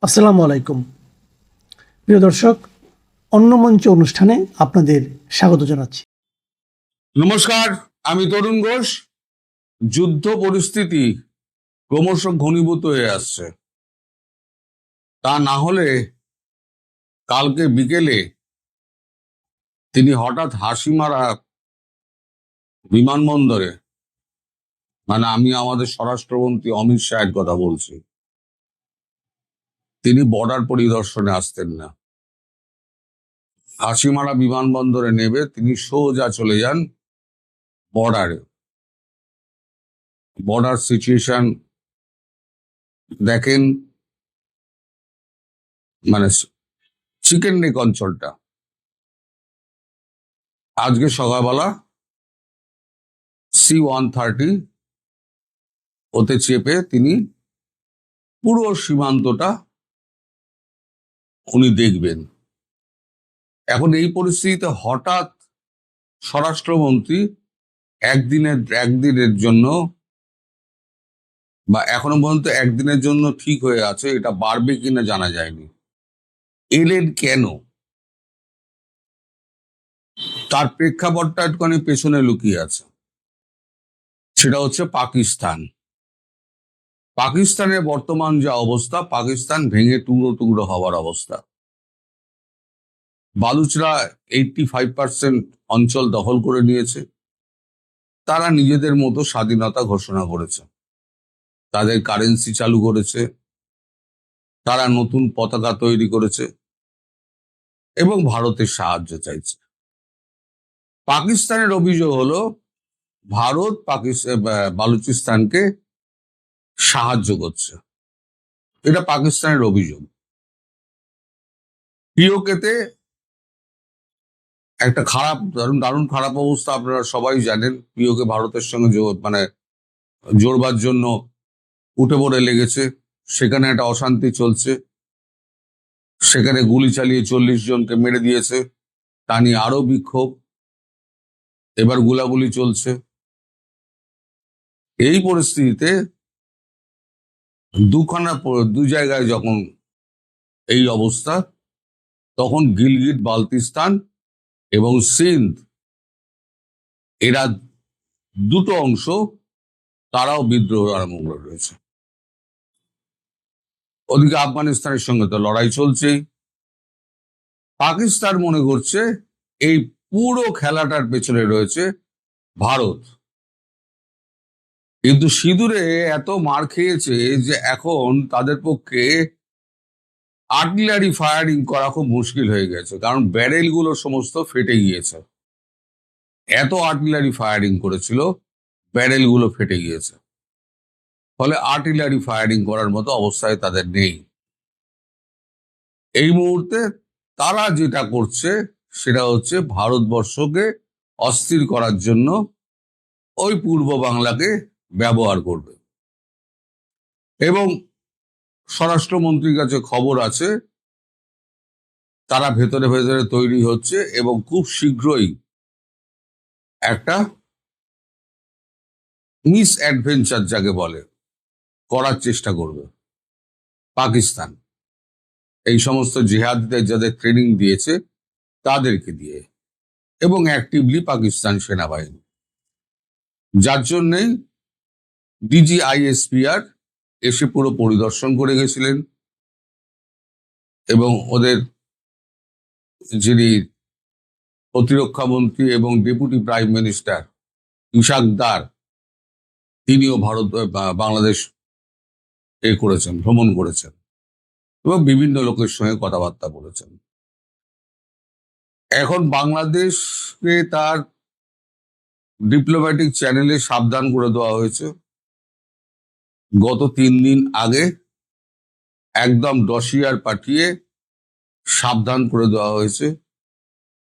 আসসালামু আলাইকুম প্রিয় দর্শক, অন্য মঞ্চ অনুষ্ঠানে আপনাদের স্বাগত জানাচ্ছি। নমস্কার, আমি তরুণ ঘোষ। যুদ্ধ পরিস্থিতি ক্রমশ ঘনীভূত হয়ে আসছে। তা না হলে কালকে বিকেলে তিনি হঠাৎ হাসি মারা বিমানবন্দরে, মানে আমি আমাদের স্বরাষ্ট্রমন্ত্রী অমিত শাহের কথা বলছি, তিনি বর্ডার পরিদর্শনে আসতেন না। হাসিমারা বিমানবন্দরে নেবে তিনি সোজা চলে যান বর্ডারে। বর্ডার সিচুয়েশন দেখেন, মানে চিকেন নেক অঞ্চলটা আজকে সকালবেলা C-130 ওতে চেপে তিনি পুরো সীমান্তটা উনি দেখবেন। এখন এই পরিস্থিতিতে হঠাৎ স্বরাষ্ট্রমন্ত্রী একদিনের জন্য, বা এখনো পর্যন্ত একদিনের জন্য ঠিক হয়ে আছে, এটা বাড়বে কিনা জানা যায়নি, এলেন কেন? তার প্রেক্ষাপটটা একটুখানি পেছনে লুকিয়ে আছে। সেটা হচ্ছে পাকিস্তানের বর্তমান যে অবস্থা, পাকিস্তান ভেঙে টুকরো টুকরো হওয়ার অবস্থা। বালুচরা 85% অঞ্চল দখল করে নিয়েছে। তারা নিজেদের মতো স্বাধীনতা ঘোষণা করেছে, তাদের কারেন্সি চালু করেছে, তারা নতুন পতাকা তৈরি করেছে এবং ভারতের সাহায্য চাইছে। পাকিস্তানের অভিযোগ হলো ভারত বালুচিস্তানকে সাহায্য করছে। এটা পাকিস্তানের অভিযোগ। পিওকেতে একটা দারুণ খারাপ অবস্থা, আপনারা সবাই জানেন। পিওকে ভারতের সঙ্গে জোড়বার জন্য উঠে পড়ে লেগেছে। সেখানে একটা অশান্তি চলছে, সেখানে গুলি চালিয়ে 40 জনকে মেরে দিয়েছে। তা নিয়ে আরো বিক্ষোভ, এবার গুলাগুলি চলছে। এই পরিস্থিতিতে দু জায়গায় যখন এই অবস্থা, তখন গিলগিট বালতিস্তান এবং সিন্ধ, এরা দুটো অংশ, তারাও বিদ্রোহ আরম্ভ করে রয়েছে। ওদিকে আফগানিস্তানের সঙ্গে তো লড়াই চলছেই। পাকিস্তান মনে করছে এই পুরো খেলাটার পেছনে রয়েছে ভারত, কিন্তু সিঁদুরে এত মার খেয়েছে যে এখন তাদের পক্ষে আর্টিলারি ফায়ারিং করা খুব মুশকিল হয়ে গেছে, কারণ ব্যারেল গুলো সমস্ত ফেটে গিয়েছে। এত আর্টিলারি ফায়ারিং করেছিল, ব্যারেল গুলো ফেটে গিয়েছে, ফলে আর্টিলারি ফায়ারিং করার মতো অবস্থায় তাদের নেই। এই মুহূর্তে তারা যেটা করছে সেটা হচ্ছে ভারতবর্ষকে অস্থির করার জন্য ওই পূর্ব বাংলাকে ব্যবহার করবে। এবং স্বরাষ্ট্রমন্ত্রীর কাছে খবর আছে তারা ভেতরে ভেতরে তৈরি হচ্ছে এবং খুব শীঘ্রই একটা মিস অ্যাডভেঞ্চার যাকে বলে করার চেষ্টা করবে পাকিস্তান, এই সমস্ত জিহাদিদের যাদের ট্রেনিং দিয়েছে তাদেরকে দিয়ে, এবং অ্যাক্টিভলি পাকিস্তান সেনাবাহিনী। যার জন্যে DGISPR এসে পুরো পরিদর্শন করে গেছিলেন, এবং ওদের যিনি প্রতিরক্ষা মন্ত্রী এবং ডেপুটি প্রাইম মিনিস্টার ইশাক দার, তিনিও বাংলাদেশ ভ্রমণ করেছেন এবং বিভিন্ন লোকের সঙ্গে কথাবার্তা বলেছেন। এখন বাংলাদেশকে তার ডিপ্লোম্যাটিক চ্যানেলে সাবধান করে দেওয়া হয়েছে। গত 3 দিন আগে একদম ডসিয়ার পাঠিয়ে সাবধান করে দেওয়া হয়েছে।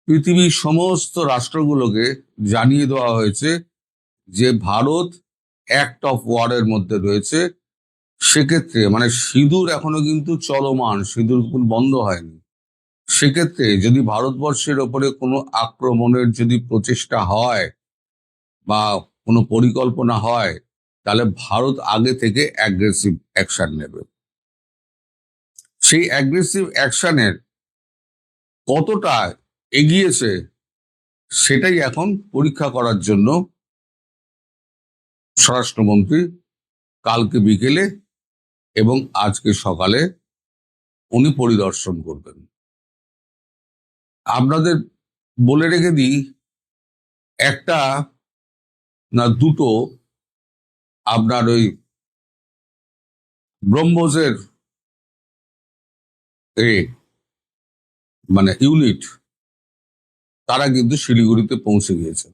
পৃথিবীর সমস্ত রাষ্ট্রগুলোকে জানিয়ে দেওয়া হয়েছে যে ভারত অ্যাক্ট অফ ওয়ারের মধ্যে রয়েছে। সেক্ষেত্রে সিঁদুর এখনো কিন্তু চলমান, সিঁদুর বন্ধ হয়নি। সেক্ষেত্রে যদি ভারতবর্ষের ওপরে কোনো আক্রমণের যদি প্রচেষ্টা হয় বা কোনো পরিকল্পনা হয়, তাহলে ভারত আগে থেকে অ্যাগ্রেসিভ অ্যাকশন নেবে। সেই অ্যাগ্রেসিভ অ্যাকশনের কতটা এগিয়েছে সেটাই এখন পরীক্ষা করার জন্য স্বরাষ্ট্রমন্ত্রী কালকে বিকেলে এবং আজকে সকালে উনি পরিদর্শন করবেন। আপনাদের বলে রেখে দিই, একটা না দুটো আপনার ওই ব্রহ্মোসের মানে ইউনিট তারা কিন্তু শিলিগুড়িতে পৌঁছে গিয়েছে।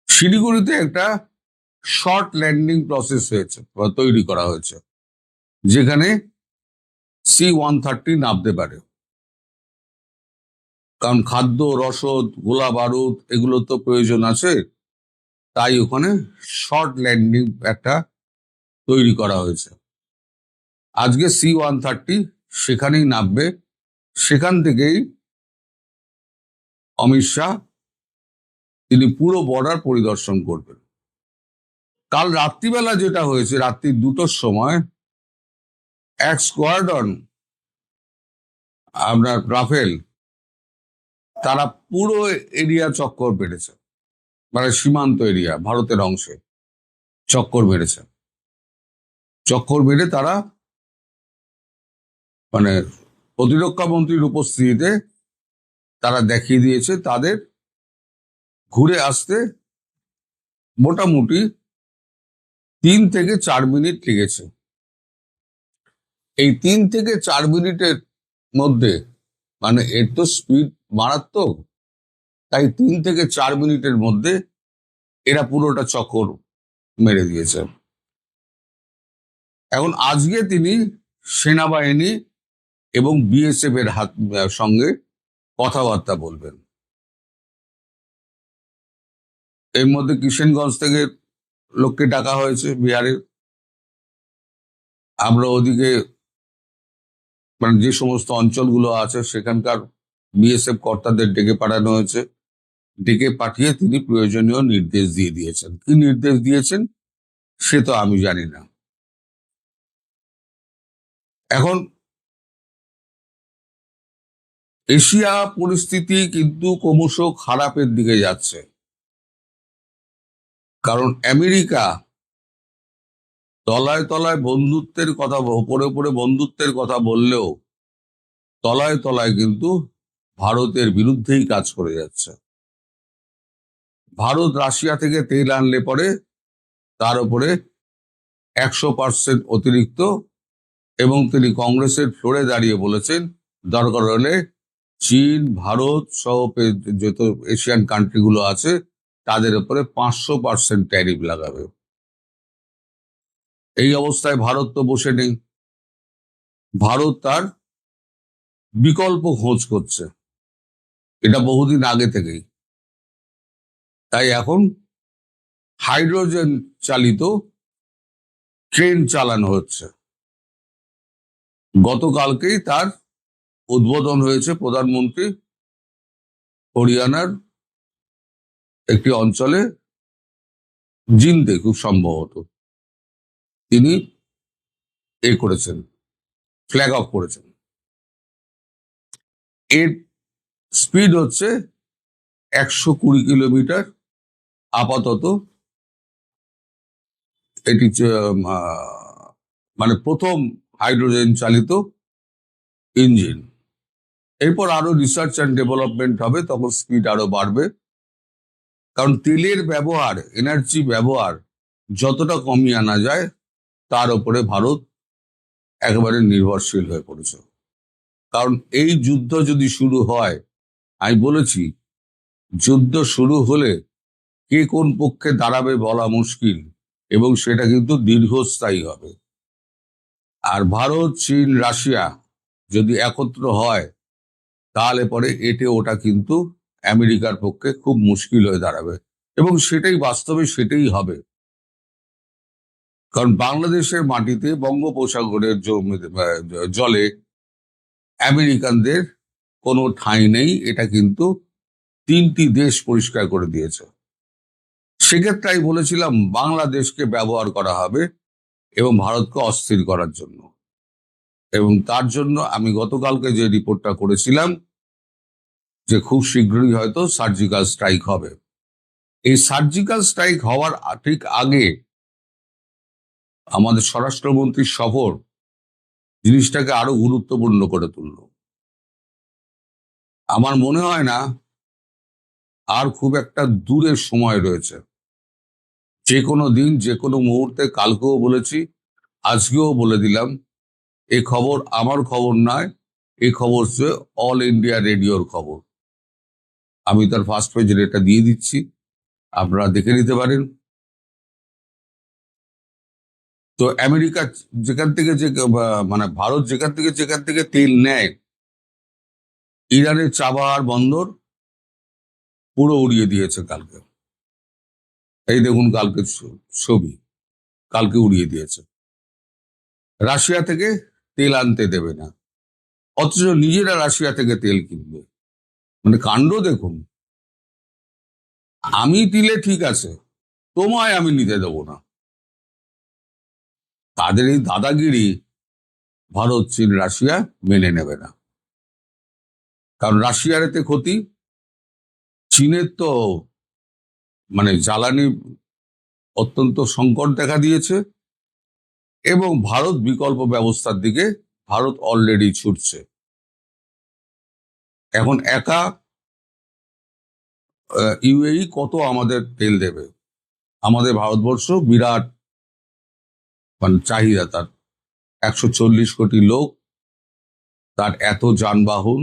শিলিগুড়িতে একটা শর্ট ল্যান্ডিং প্রসেস হয়েছে বা তৈরি করা হয়েছে, যেখানে C-130 নামতে পারে। কারণ খাদ্য, রসদ, গোলা বারুদ এগুলো তো প্রয়োজন আছে, তাই ওখানে শর্ট ল্যান্ডিং একটা তৈরি করা হয়েছে। আজকে C-130 সেখানেই নামবে, সেখান থেকেই অমিত শাহ তিনি পুরো বর্ডার পরিদর্শন করবেন। কাল রাত্রিবেলা যেটা হয়েছে, রাত্রি 2টোর সময় এক স্কোয়াড্রন আপনার রাফেল তারা পুরো এরিয়া চক্কর মেরেছে, মানে সীমান্ত এরিয়া ভারতের অংশে চক্কর মেরেছে। চক্কর মেরে তারা মানে প্রতিরক্ষা মন্ত্রীর উপস্থিতিতে তারা দেখিয়ে দিয়েছে তাদের ঘুরে আসতে মোটামুটি 3 থেকে 4 মিনিট লেগেছে। এই 3 থেকে 4 মিনিটের মধ্যে, মানে এর তো স্পিড মারাত্মক, তাই 3 থেকে 4 মিনিটের মধ্যে এরা পুরোটা চক্কর মেরে দিয়েছে। এখন আজকে তিনি সেনাবাহিনী এবং BSF এর সঙ্গে কথাবার্তা বলবেন। এর মধ্যে কিষেনগঞ্জ থেকে লোককে ডাকা হয়েছে বিহারের। আমরা ওদিকে মানে যে সমস্ত অঞ্চলগুলো আছে সেখানকার BSF কর্তাদের ডেকে পাঠানো হয়েছে। ডেকে পাঠিয়ে তিনি প্রয়োজনীয় নির্দেশ দিয়ে দিয়েছেন। কি নির্দেশ দিয়েছেন সে তো আমি জানি না। এখন এশিয়া পরিস্থিতি কিন্তু ক্রমশ খারাপের দিকে যাচ্ছে, কারণ আমেরিকা তলায় তলায় বন্ধুত্বের কথা, ওপরে ওপরে বন্ধুত্বের কথা বললেও তলায় তলায় কিন্তু ভারতের বিরুদ্ধেই কাজ করে যাচ্ছে। ভারত রাশিয়া থেকে তেল আনলে পরে তার উপরে 100% অতিরিক্ত, এবং তিনি কংগ্রেসের ফ্লোরে দাঁড়িয়ে বলেছেন দরকার হলে চীন, ভারত সহ যত এশিয়ান কান্ট্রিগুলো আছে তাদের উপরে 500% ট্যারিফ লাগাবে। এই অবস্থায় ভারত তো বসে নেই, ভারত তার বিকল্প খোঁজ করছে, এটা বহুদিন আগে থেকেই। তাই এখন হাইড্রোজেন চালিত ট্রেন চালানো হচ্ছে। গতকালকেই তার উদ্বোধন হয়েছে। প্রধানমন্ত্রী হরিয়ানার একটি অঞ্চলে, জিন্দে খুব সম্ভবত, তিনি করেছেন, ফ্ল্যাগ অফ করেছেন। এর স্পিড হচ্ছে 120 কিলোমিটার আপাতত। এটি মানে প্রথম হাইড্রোজেন চালিত ইঞ্জিন। এরপর আরো রিসার্চ অ্যান্ড ডেভেলপমেন্ট হবে, তখন স্পিড আরো বাড়বে। কারণ তেলের ব্যবহার, এনার্জি ব্যবহার যতটা কমিয়ে আনা যায় তার উপরে ভারত একেবারে নির্ভরশীল হয়ে পড়েছে। কারণ এই যুদ্ধ যদি শুরু হয়, আমি বলেছি যুদ্ধ শুরু হলে কে কোন পক্ষে দাঁড়াবে বলা মুশকিল, এবং সেটা কিন্তু দীর্ঘস্থায়ী হবে। আর ভারত, চীন, রাশিয়া যদি একত্র হয় তাহলে পরে ওটা কিন্তু আমেরিকার পক্ষে খুব মুশকিল হয়ে দাঁড়াবে, এবং সেটাই বাস্তবে সেটাই হবে। কারণ বাংলাদেশের মাটিতে বঙ্গোপসাগরের জলে আমেরিকানদের কোনো ঠাঁই নেই, এটা কিন্তু 3টি দেশ পরিষ্কার করে দিয়েছে। সেক্ষেত্রে আমি বলেছিলাম বাংলাদেশকে ব্যবহার করা হবে এবং ভারতকে অস্থির করার জন্য। এবং তার জন্য আমি গতকালকে যে রিপোর্টটা করেছিলাম যে খুব শীঘ্রই হয়তো সার্জিক্যাল স্ট্রাইক হবে। এই সার্জিক্যাল স্ট্রাইক হওয়ার ঠিক আগে আমাদের স্বরাষ্ট্রমন্ত্রীর সফর জিনিসটাকে আরো গুরুত্বপূর্ণ করে তুলল। আমার মনে হয় না আর খুব একটা দূরের সময় রয়েছে। যে কোনো দিন, যে কোনো মুহূর্তে, কালকেও বলেছি, আজকেও বলে দিলাম, এই খবর আমার খবর নয়, এই খবর হচ্ছে অল ইন্ডিয়া রেডিওর খবর। আমি তার ফার্স্ট পেজে এটা দিয়ে দিচ্ছি, আপনারা দেখে নিতে পারেন। তো আমেরিকা যেখান থেকে মানে ভারত যেখান থেকে তেল নেয়, ইরানের চাবাহার বন্দর পুরো উড়িয়ে দিয়েছে কালকে। এই দেখুন কালকে ছবি, কালকে উড়িয়ে দিয়েছে। রাশিয়া থেকে তেল আনতে দেবে না, অথচ নিজেরা রাশিয়া থেকে তেল কিনবে। মানে কাণ্ড দেখুন। আমি দিলে ঠিক আছে, তোমায় আমি নিতে দেবো না। তাদের এই দাদাগিরি ভারত, চীন, রাশিয়া মেনে নেবে না। কারণ রাশিয়ার এতে ক্ষতি, চীনের তো মানে জ্বালানি অত্যন্ত সংকট দেখা দিয়েছে, এবং ভারত বিকল্প ব্যবস্থার দিকে ভারত অলরেডি ছুটছে। এখন একা ইউএই কত আমাদের তেল দেবে? আমাদের ভারতবর্ষ বিরাট মানে চাহিদা, তার 140 কোটি লোক, তার এত যানবাহন,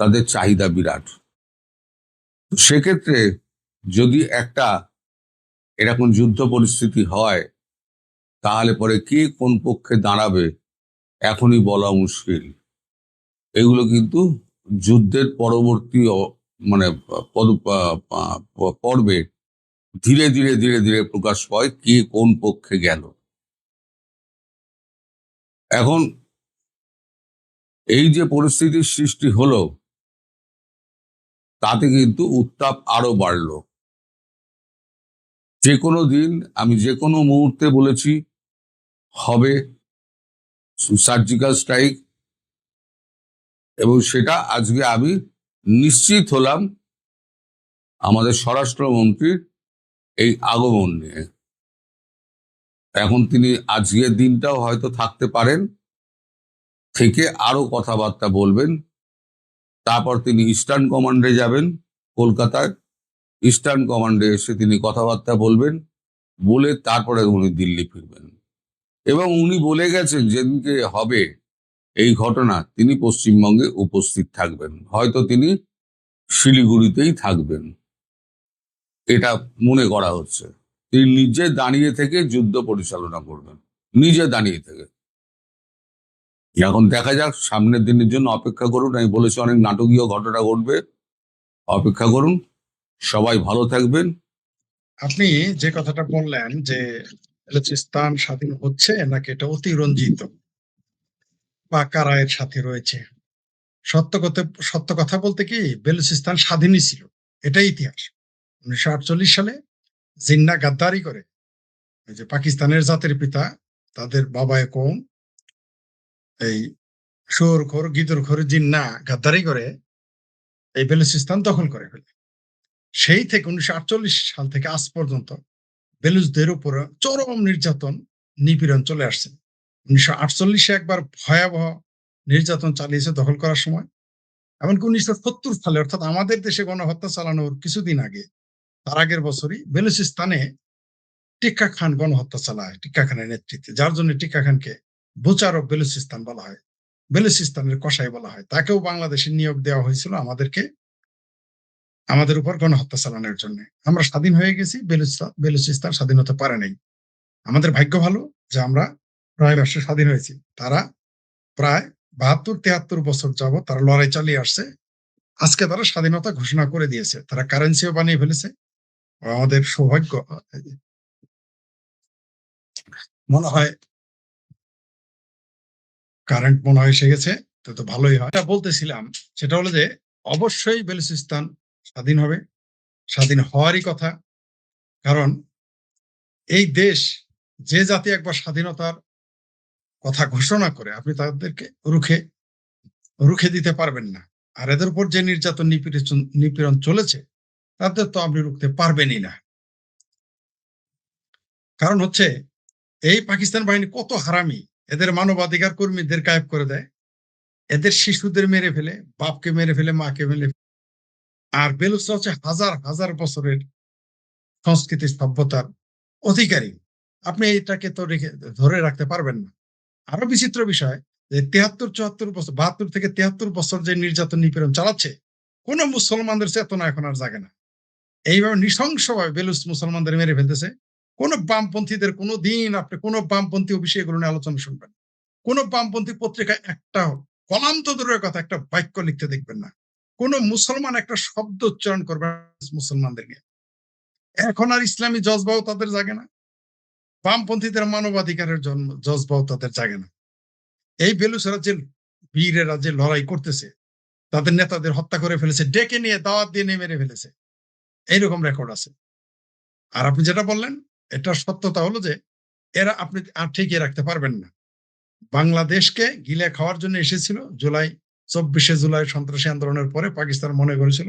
তাদের চাহিদা বিরাট। তো সেক্ষেত্রে যদি একটা এরকম যুদ্ধ পরিস্থিতি হয়, তাহলে পরে কে কোন পক্ষে দাঁড়াবে এখনই বলা মুশকিল। এগুলো কিন্তু যুদ্ধের পরবর্তী মানে পর্বে ধীরে ধীরে ধীরে ধীরে প্রকাশ পায় কে কোন পক্ষে গেল। এখন এই যে পরিস্থিতির সৃষ্টি হলো, তাতে কিন্তু উত্তাপ আরো বাড়লো। যে কোনো দিন, আমি যে কোনো মুহূর্তে বলেছি হবে সার্জিক্যাল স্ট্রাইক, এবং সেটা আজকে আমি নিশ্চিত হলাম আমাদের স্বরাষ্ট্রমন্ত্রীর এই আগমন নিয়ে। এখন তিনি আজকের দিনটাও হয়তো থাকতে পারেন, থেকে আরো কথাবার্তা বলবেন। তারপর তিনি ইস্টার্ন কমান্ডে যাবেন কলকাতায়, ইস্টার্ন কমান্ডে এসে তিনি কথাবার্তা বলবেন, বলে তারপরে উনি দিল্লি ফিরবেন। এবং উনি বলে গেছেন যেদিনকে হবে এই ঘটনা, তিনি পশ্চিমবঙ্গে উপস্থিত থাকবেন, হয়তো তিনি শিলিগুড়িতেই থাকবেন, এটা মনে করা হচ্ছে। তিনি নিজে দাঁড়িয়ে থেকে যুদ্ধ পরিচালনা করবেন, নিজে দাঁড়িয়ে থেকে। এখন দেখা যাক, সামনের দিনের জন্য অপেক্ষা করুন। আমি বলেছি অনেক নাটকীয় ঘটনা ঘটবে, অপেক্ষা করুন। সবাই ভালো থাকবেন। আপনি যে কথাটা বললেন যে বেলুচিস্তান স্বাধীন হচ্ছে নাকি এটা অতিরঞ্জিত বা কারা এর সাথে রয়েছে, সত্য কথা বলতে কি বেলুচিস্তান স্বাধীনই ছিল, এটাই ইতিহাস। 1948 সালে জিন্না গাদ্দারি করে, ওই যে পাকিস্তানের জাতির পিতা, তাদের বাবায় কৌম, এই শুয়োরখোর গিদরখোর জিন্না গাদ্দারি করে এই বেলুচিস্তান দখল করে ফেলে। সেই থেকে 1948 সাল থেকে আজ পর্যন্ত বেলুচদের উপর চরম নির্যাতন নিপীড়ন চলে আসছে। 1948 একবার ভয়াবহ নির্যাতন চালিয়েছে দখল করার সময়। এমনকি 1970 সালে, অর্থাৎ আমাদের দেশে গণহত্যা চালানোর কিছুদিন আগে, তার আগের বছরই বেলুচিস্তানে টিক্কা খান গণহত্যা চালায়, টিক্কা খানের নেতৃত্বে, যার জন্য টিক্কা খানকে বুচার অফ বেলুচিস্তান বলা হয়, বেলুচিস্তানের কসাই বলা হয়। তাকেও বাংলাদেশে নিয়োগ দেওয়া হয়েছিল আমাদের উপর গণহত্যা চালানোর জন্য। আমরা স্বাধীন হয়ে গেছি, বেলুচিস্তান স্বাধীন হতে পারে নাই। আমাদের ভাগ্য ভালো যে আমরা প্রায় রাষ্ট্র স্বাধীন হয়েছি। তারা প্রায় 72-73 বছর যাবত তারা লড়াই চালিয়ে আসছে। আজকে তারা স্বাধীনতা ঘোষণা করে দিয়েছে, তারা কারেন্সিও বানিয়ে ফেলেছে। আমাদের সৌভাগ্য, মনে হয় কারেন্ট মনে হয় এসে গেছে, তো ভালোই হয়। বলতেছিলাম সেটা হলো যে অবশ্যই বেলুচিস্তান স্বাধীন হবে, স্বাধীন হওয়ারই কথা। কারণ এই দেশ, যে জাতি একবার স্বাধীনতার কথা ঘোষণা করে আপনি তাদেরকে রুখে রুখে দিতে পারবেন না। আর এদের উপর যে নির্যাতন নিপীড়ন চলেছে তাদের তো আপনি রুখতে পারবেনই না। কারণ হচ্ছে এই পাকিস্তান বাহিনী কত হারামি, এদের মানবাধিকার কর্মীদের গায়েব করে দেয়, এদের শিশুদের মেরে ফেলে, বাপকে মেরে ফেলে, মাকে মেরে ফেলে। আর বেলুচরা হচ্ছে হাজার হাজার বছরের সংস্কৃতি সভ্যতার অধিকারী। আপনি এটাকে তো ধরে রাখতে পারবেন না। আরো বিচিত্র বিষয় যে 73 74 বছর 72 থেকে 73 বছর যে নির্যাতন নিপীড়ন চালাচ্ছে, কোন মুসলমানদের চেতনা এখন আর জাগে না। এইভাবে নৃশংসভাবে বেলুচ মুসলমানদের মেরে ফেলতেছে। কোন বামপন্থীদের কোনো দিন আপনি কোন বামপন্থী অফিসে এগুলো নিয়ে আলোচনা শুনবেন, কোন বামপন্থী পত্রিকায় একটা কলাম তো দূরের কথা, একটা বাক্য লিখতে দেখবেন না। কোন মুসলমান একটা শব্দ উচ্চারণ করবে মুসলমানদের নিয়ে। এখন আর ইসলামী জজবাও তাদের জাগে না, বামপন্থীদের মানবাধিকারের জজবাও তাদের জাগে না। এই বেলুচেরা যে বীরেরা যে লড়াই করতেছে, তাদের নেতাদের হত্যা করে ফেলেছে, ডেকে নিয়ে দাওয়াত দিয়ে নিয়ে মেরে ফেলেছে, এইরকম রেকর্ড আছে। আর আপনি যেটা বললেন, এটার সত্যতা হলো যে এরা আপনি আর ঠিকই রাখতে পারবেন না। বাংলাদেশকে গিলে খাওয়ার জন্য এসেছিল 24শে জুলাই সন্ত্রাসী আন্দোলনের পরে পাকিস্তান মনে করেছিল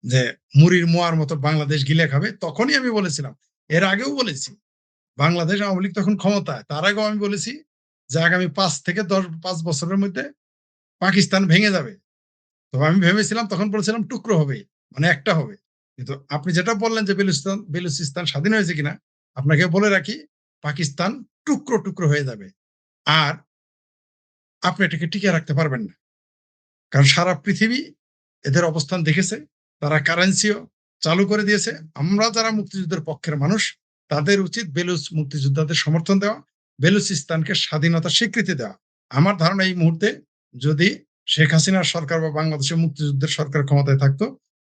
যে মুড়ির মোয়ার মতো বাংলাদেশ গিলে খাবে। তখনই আমি বলেছিলাম, এর আগেও বলেছি, বাংলাদেশ আওয়ামী লীগ তখন ক্ষমতায়, তার আগেও আমি বলেছি যে আগামী 5 থেকে 10 বছরের মধ্যে পাকিস্তান ভেঙে যাবে। তো আমি ভেবেছিলাম, তখন বলেছিলাম টুকরো হবে, মানে একটা হবে। কিন্তু আপনি যেটা বললেন যে বেলুচিস্তান স্বাধীন হয়েছে কিনা, আপনাকে বলে রাখি, পাকিস্তান টুকরো টুকরো হয়ে যাবে। আর আপনি এটাকে টিকিয়ে রাখতে পারবেন না। কারণ সারা পৃথিবী এদের অবস্থান দেখেছে, তারা কারেন্সিও চালু করে দিয়েছে। আমরা যারা মুক্তিযুদ্ধের পক্ষের মানুষ, তাদের উচিত বেলুচ মুক্তিযোদ্ধাদের সমর্থন দেওয়া, বেলুচিস্তানকে স্বাধীনতার স্বীকৃতি দেওয়া। আমার ধারণা এই মুহূর্তে যদি শেখ হাসিনার সরকার বা বাংলাদেশের মুক্তিযুদ্ধের সরকার ক্ষমতায় থাকতো,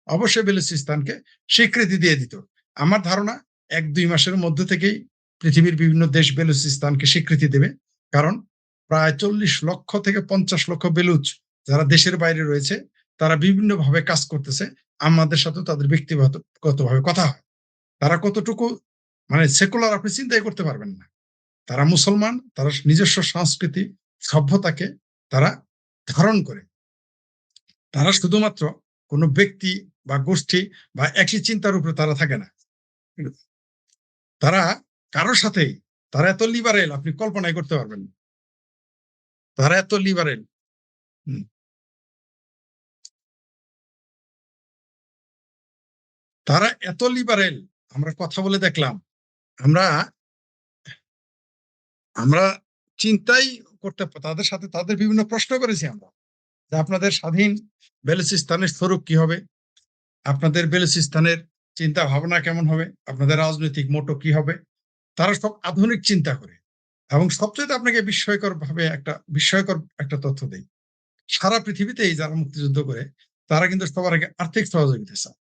অবশ্যই বেলুচিস্তানকে স্বীকৃতি দিয়ে দিত। আমার ধারণা 1-2 মাসের মধ্যে থেকেই পৃথিবীর বিভিন্ন দেশ বেলুচিস্তানকে স্বীকৃতি দেবে। কারণ প্রায় 40 লক্ষ থেকে 50 লক্ষ বেলুচ যারা দেশের বাইরে রয়েছে, তারা বিভিন্নভাবে কাজ করতেছে। আমাদের সাথে তাদের ব্যক্তিগতভাবে কথা হয়। তারা কতটুকু মানে সেকুলার আপনি চিন্তাই করতে পারবেন না। তারা মুসলমান, তারা নিজস্ব সংস্কৃতি, সভ্যতাকে তারা ধারণ করে। তারা শুধুমাত্র কোন ব্যক্তি বা গোষ্ঠী বা একই চিন্তার উপরে তারা থাকে না। তারা কারোর সাথেই, তারা এত লিবারেল আপনি কল্পনাই করতে পারবেন না। তারা এত লিবারেল। তারা এত লিবারেল, আমরা কথা বলে দেখলাম। আমরা আমরা চিন্তাই করতে, তাদের সাথে তাদের বিভিন্ন প্রশ্ন করেছি আমরা যে আপনাদের স্বাধীন বেলুচিস্তানের স্বরূপ কি হবে, আপনাদের বেলুচিস্তানের চিন্তা ভাবনা কেমন হবে, আপনাদের রাজনৈতিক মোটো কি হবে। তারা সব আধুনিক চিন্তা করে। এবং সবচেয়ে আপনাকে বিস্ময়কর একটা তথ্য দেই, সারা পৃথিবীতেই যারা মুক্তিযুদ্ধ করে তারা কিন্তু সবার আগে আর্থিক সহযোগিতা চায়।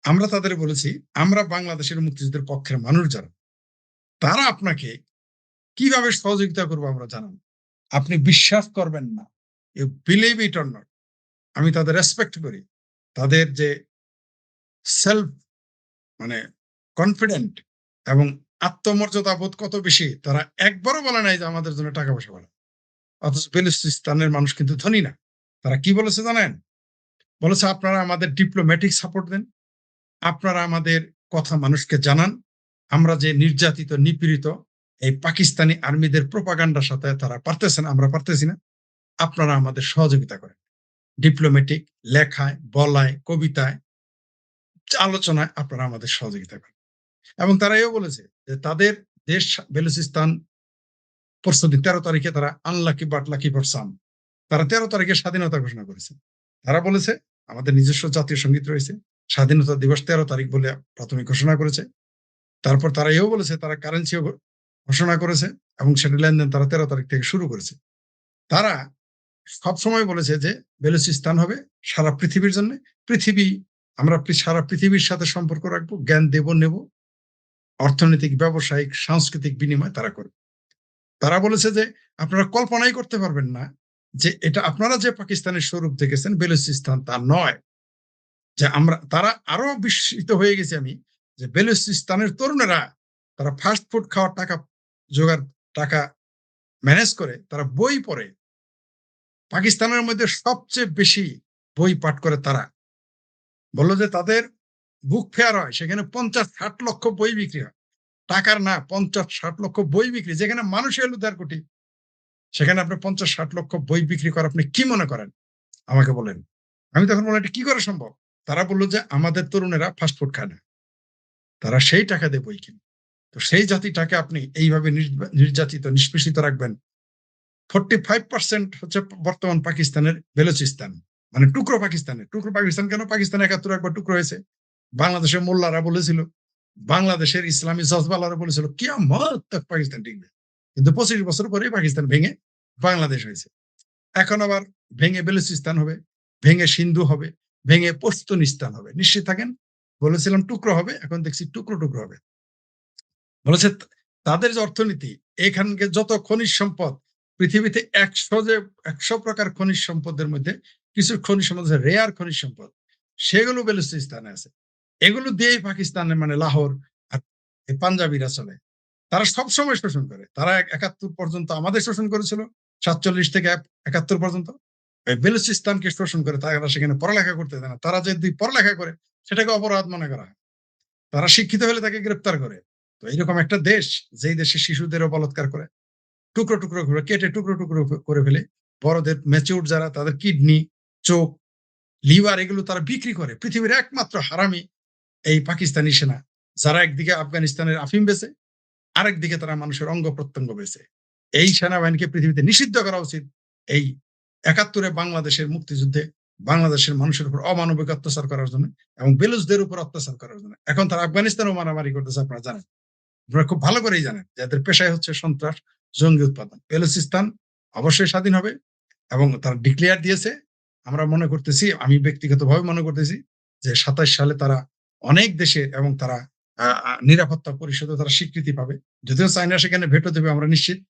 আমরা তাদের বলেছি, আমরা বাংলাদেশের মুক্তিযুদ্ধের পক্ষের মানুষ যারা, তারা আপনাকে কিভাবে সহযোগিতা করবো আমরা জানান। আপনি বিশ্বাস করবেন না, you believe it or not, আমি তাদের রেসপেক্ট করি। তাদের যে সেলফ মানে কনফিডেন্ট এবং আত্মমর্যাদা বোধ কত বেশি, তারা একবারও বলে নাই যে আমাদের জন্য টাকা পয়সা বলে। অথচ বেলুচিস্তানের মানুষ কিন্তু ধনী না। তারা কি বলেছে জানেন? বলেছে আপনারা আমাদের ডিপ্লোম্যাটিক সাপোর্ট দেন, আপনারা আমাদের কথা মানুষকে জানান, আমরা যে নির্যাতিত নিপীড়িত এই পাকিস্তানি আর্মিদের প্রোপাগান্ডার সাথে তারা পারতেছেন, আমরা পারতেছি না, আপনারা আমাদের সহযোগিতা করেন। ডিপ্লোম্যাটিক লেখায়, বলায়, কবিতায়, আলোচনায় আপনারা আমাদের সহযোগিতা করেন। এবং তারা এও বলেছে যে তাদের দেশ বেলুচিস্তান 13 তারিখে তারা unlucky but lucky for some, তারা 13 তারিখে স্বাধীনতা ঘোষণা করেছে। তারা বলেছে আমাদের নিজস্ব জাতীয় সঙ্গীত রয়েছে, স্বাধীনতা দিবস 13 তারিখ বলে প্রাথমিক ঘোষণা করেছে। তারপর তারা এও বলেছে তারা কারেন্সিও ঘোষণা করেছে এবং সেটা লেনদেন তারা 13 তারিখ থেকে শুরু করেছে। তারা সবসময় বলেছে যে বেলুচিস্তান হবে সারা পৃথিবীর জন্য, পৃথিবী, আমরা সারা পৃথিবীর সাথে সম্পর্ক রাখবো, জ্ঞান দেব নেব, অর্থনৈতিক, ব্যবসায়িক, সাংস্কৃতিক বিনিময় তারা করবে। তারা বলেছে যে আপনারা কল্পনাই করতে পারবেন না যে এটা আপনারা যে পাকিস্তানের স্বরূপ দেখেছেন বেলুচিস্তান তা নয়। যে তারা আরো বিস্মিত হয়ে গেছি আমি যে বেলুচিস্তানের তরুণেরা তারা ফাস্ট ফুড খাওয়ার টাকা জোগাড়, টাকা ম্যানেজ করে, তারা বই পড়ে। পাকিস্তানের মধ্যে সবচেয়ে বেশি বই পাঠ করে তারা। বলল যে তাদের বুক ফেয়ার হয়, সেখানে ৫০-৬০ লক্ষ বই বিক্রি হয়। টাকার না, ৫০-৬০ লক্ষ বই বিক্রি, যেখানে মানুষ হলো ১.৫ কোটি। সেখানে আপনি ৫০-৬০ লক্ষ বই বিক্রি করা আপনি কি মনে করেন? আমাকে বলেন। আমি তখন বললাম, "এটা কি করে সম্ভব?" তারা বলল যে, "আমাদের তরুণেরা ফাস্ট ফুড খায় না। তারা সেই টাকা দিয়ে বই কিনে।" তো সেই জাতিটাকে আপনি এইভাবে নির্যাতিত, নিষ্পেষিত রাখবেন। 45% হচ্ছে বর্তমান পাকিস্তানের বেলুচিস্তান। মানে টুকরো পাকিস্তানের। টুকরো পাকিস্তান কেন? পাকিস্তান ৭১ একবার টুকরো হয়েছে। বাংলাদেশের মোল্লারা বলেছিল, বাংলাদেশের ইসলামী জজবালারা বলেছিল, কিয়ামত তক পাকিস্তান টিকবে। কিন্তু ২৫ বছর পরেই পাকিস্তান ভেঙে বাংলাদেশ হয়েছে। এখন আবার ভেঙে বেলুচিস্তান হবে, ভেঙে সিন্ধু হবে, ভেঙে পশতুনিস্তান হবে। নিশ্চিত থাকেন, বলেছিলাম টুকরো হবে, এখন দেখছি টুকরো, টুকরো হবে। বলেছে তাদের যে অর্থনীতি, এখানকে যত খনিজ সম্পদ পৃথিবীতে ১০০ প্রকার খনিজ সম্পদের মধ্যে কিছু খনিজ সম্পদ আছে, রেয়ার খনিজ সম্পদ, সেগুলো বেলুচিস্তানে আছে। এগুলো দিয়েই পাকিস্তানে মানে লাহোর আর এই পাঞ্জাবিরা চলে। তারা সবসময় শোষণ করে। তারা ৭১ পর্যন্ত আমাদের শোষণ করেছিল। ৪৭ থেকে ৭১ পর্যন্ত। এই বেলুচিস্তানকে শোষণ করে, তারা সেখানে পড়ালেখা করতে দেয় না। তারা যদি পড়ালেখা করে, সেটাকে অপরাধ মনে করা হয়। তারা শিক্ষিত হলে তাকে গ্রেপ্তার করে। তো এইরকম একটা দেশ, যেই দেশে শিশুদেরও বলাৎকার করে, টুকরো, টুকরো করে কেটে টুকরো, টুকরো করে ফেলে। বড়দের ম্যাচিউরড যারা, তাদের কিডনি, চোখ, লিভার এগুলো তারা বিক্রি করে। পৃথিবীর একমাত্র হারামি এই পাকিস্তানি সেনা। যারা একদিকে আফগানিস্তানের আফিম বেচে, আরেকদিকে তারা মানুষের অঙ্গ-প্রত্যঙ্গ বেচে। এই সেনাবাহিনীকে পৃথিবীতে নিষিদ্ধ করা উচিত। এই ৭১ এ বাংলাদেশের মুক্তিযুদ্ধে বাংলাদেশের মানুষের উপর অমানবিক অত্যাচার করার জন্য এবং বেলুচদের উপর অত্যাচার করার জন্য। এখন তারা আফগানিস্তানেও মারামারি করতেছে, আপনারা জানেন। আপনারা খুব ভালো করেই জানেন যে এদের পেশাই হচ্ছে সন্ত্রাস, জঙ্গি উৎপাদন। বেলুচিস্তান অবশ্যই স্বাধীন হবে এবং তারা ডিক্লেয়ার দিয়েছে। আমরা মনে করতেছি, আমি ব্যক্তিগতভাবে মনে করতেছি যে ২৭ সালে তারা অনেক দেশে এবং তারা নিরাপত্তা পরিষদে তারা স্বীকৃতি পাবে। যদিও চায়না সেখানে ভেটো দেবে আমরা নিশ্চিত।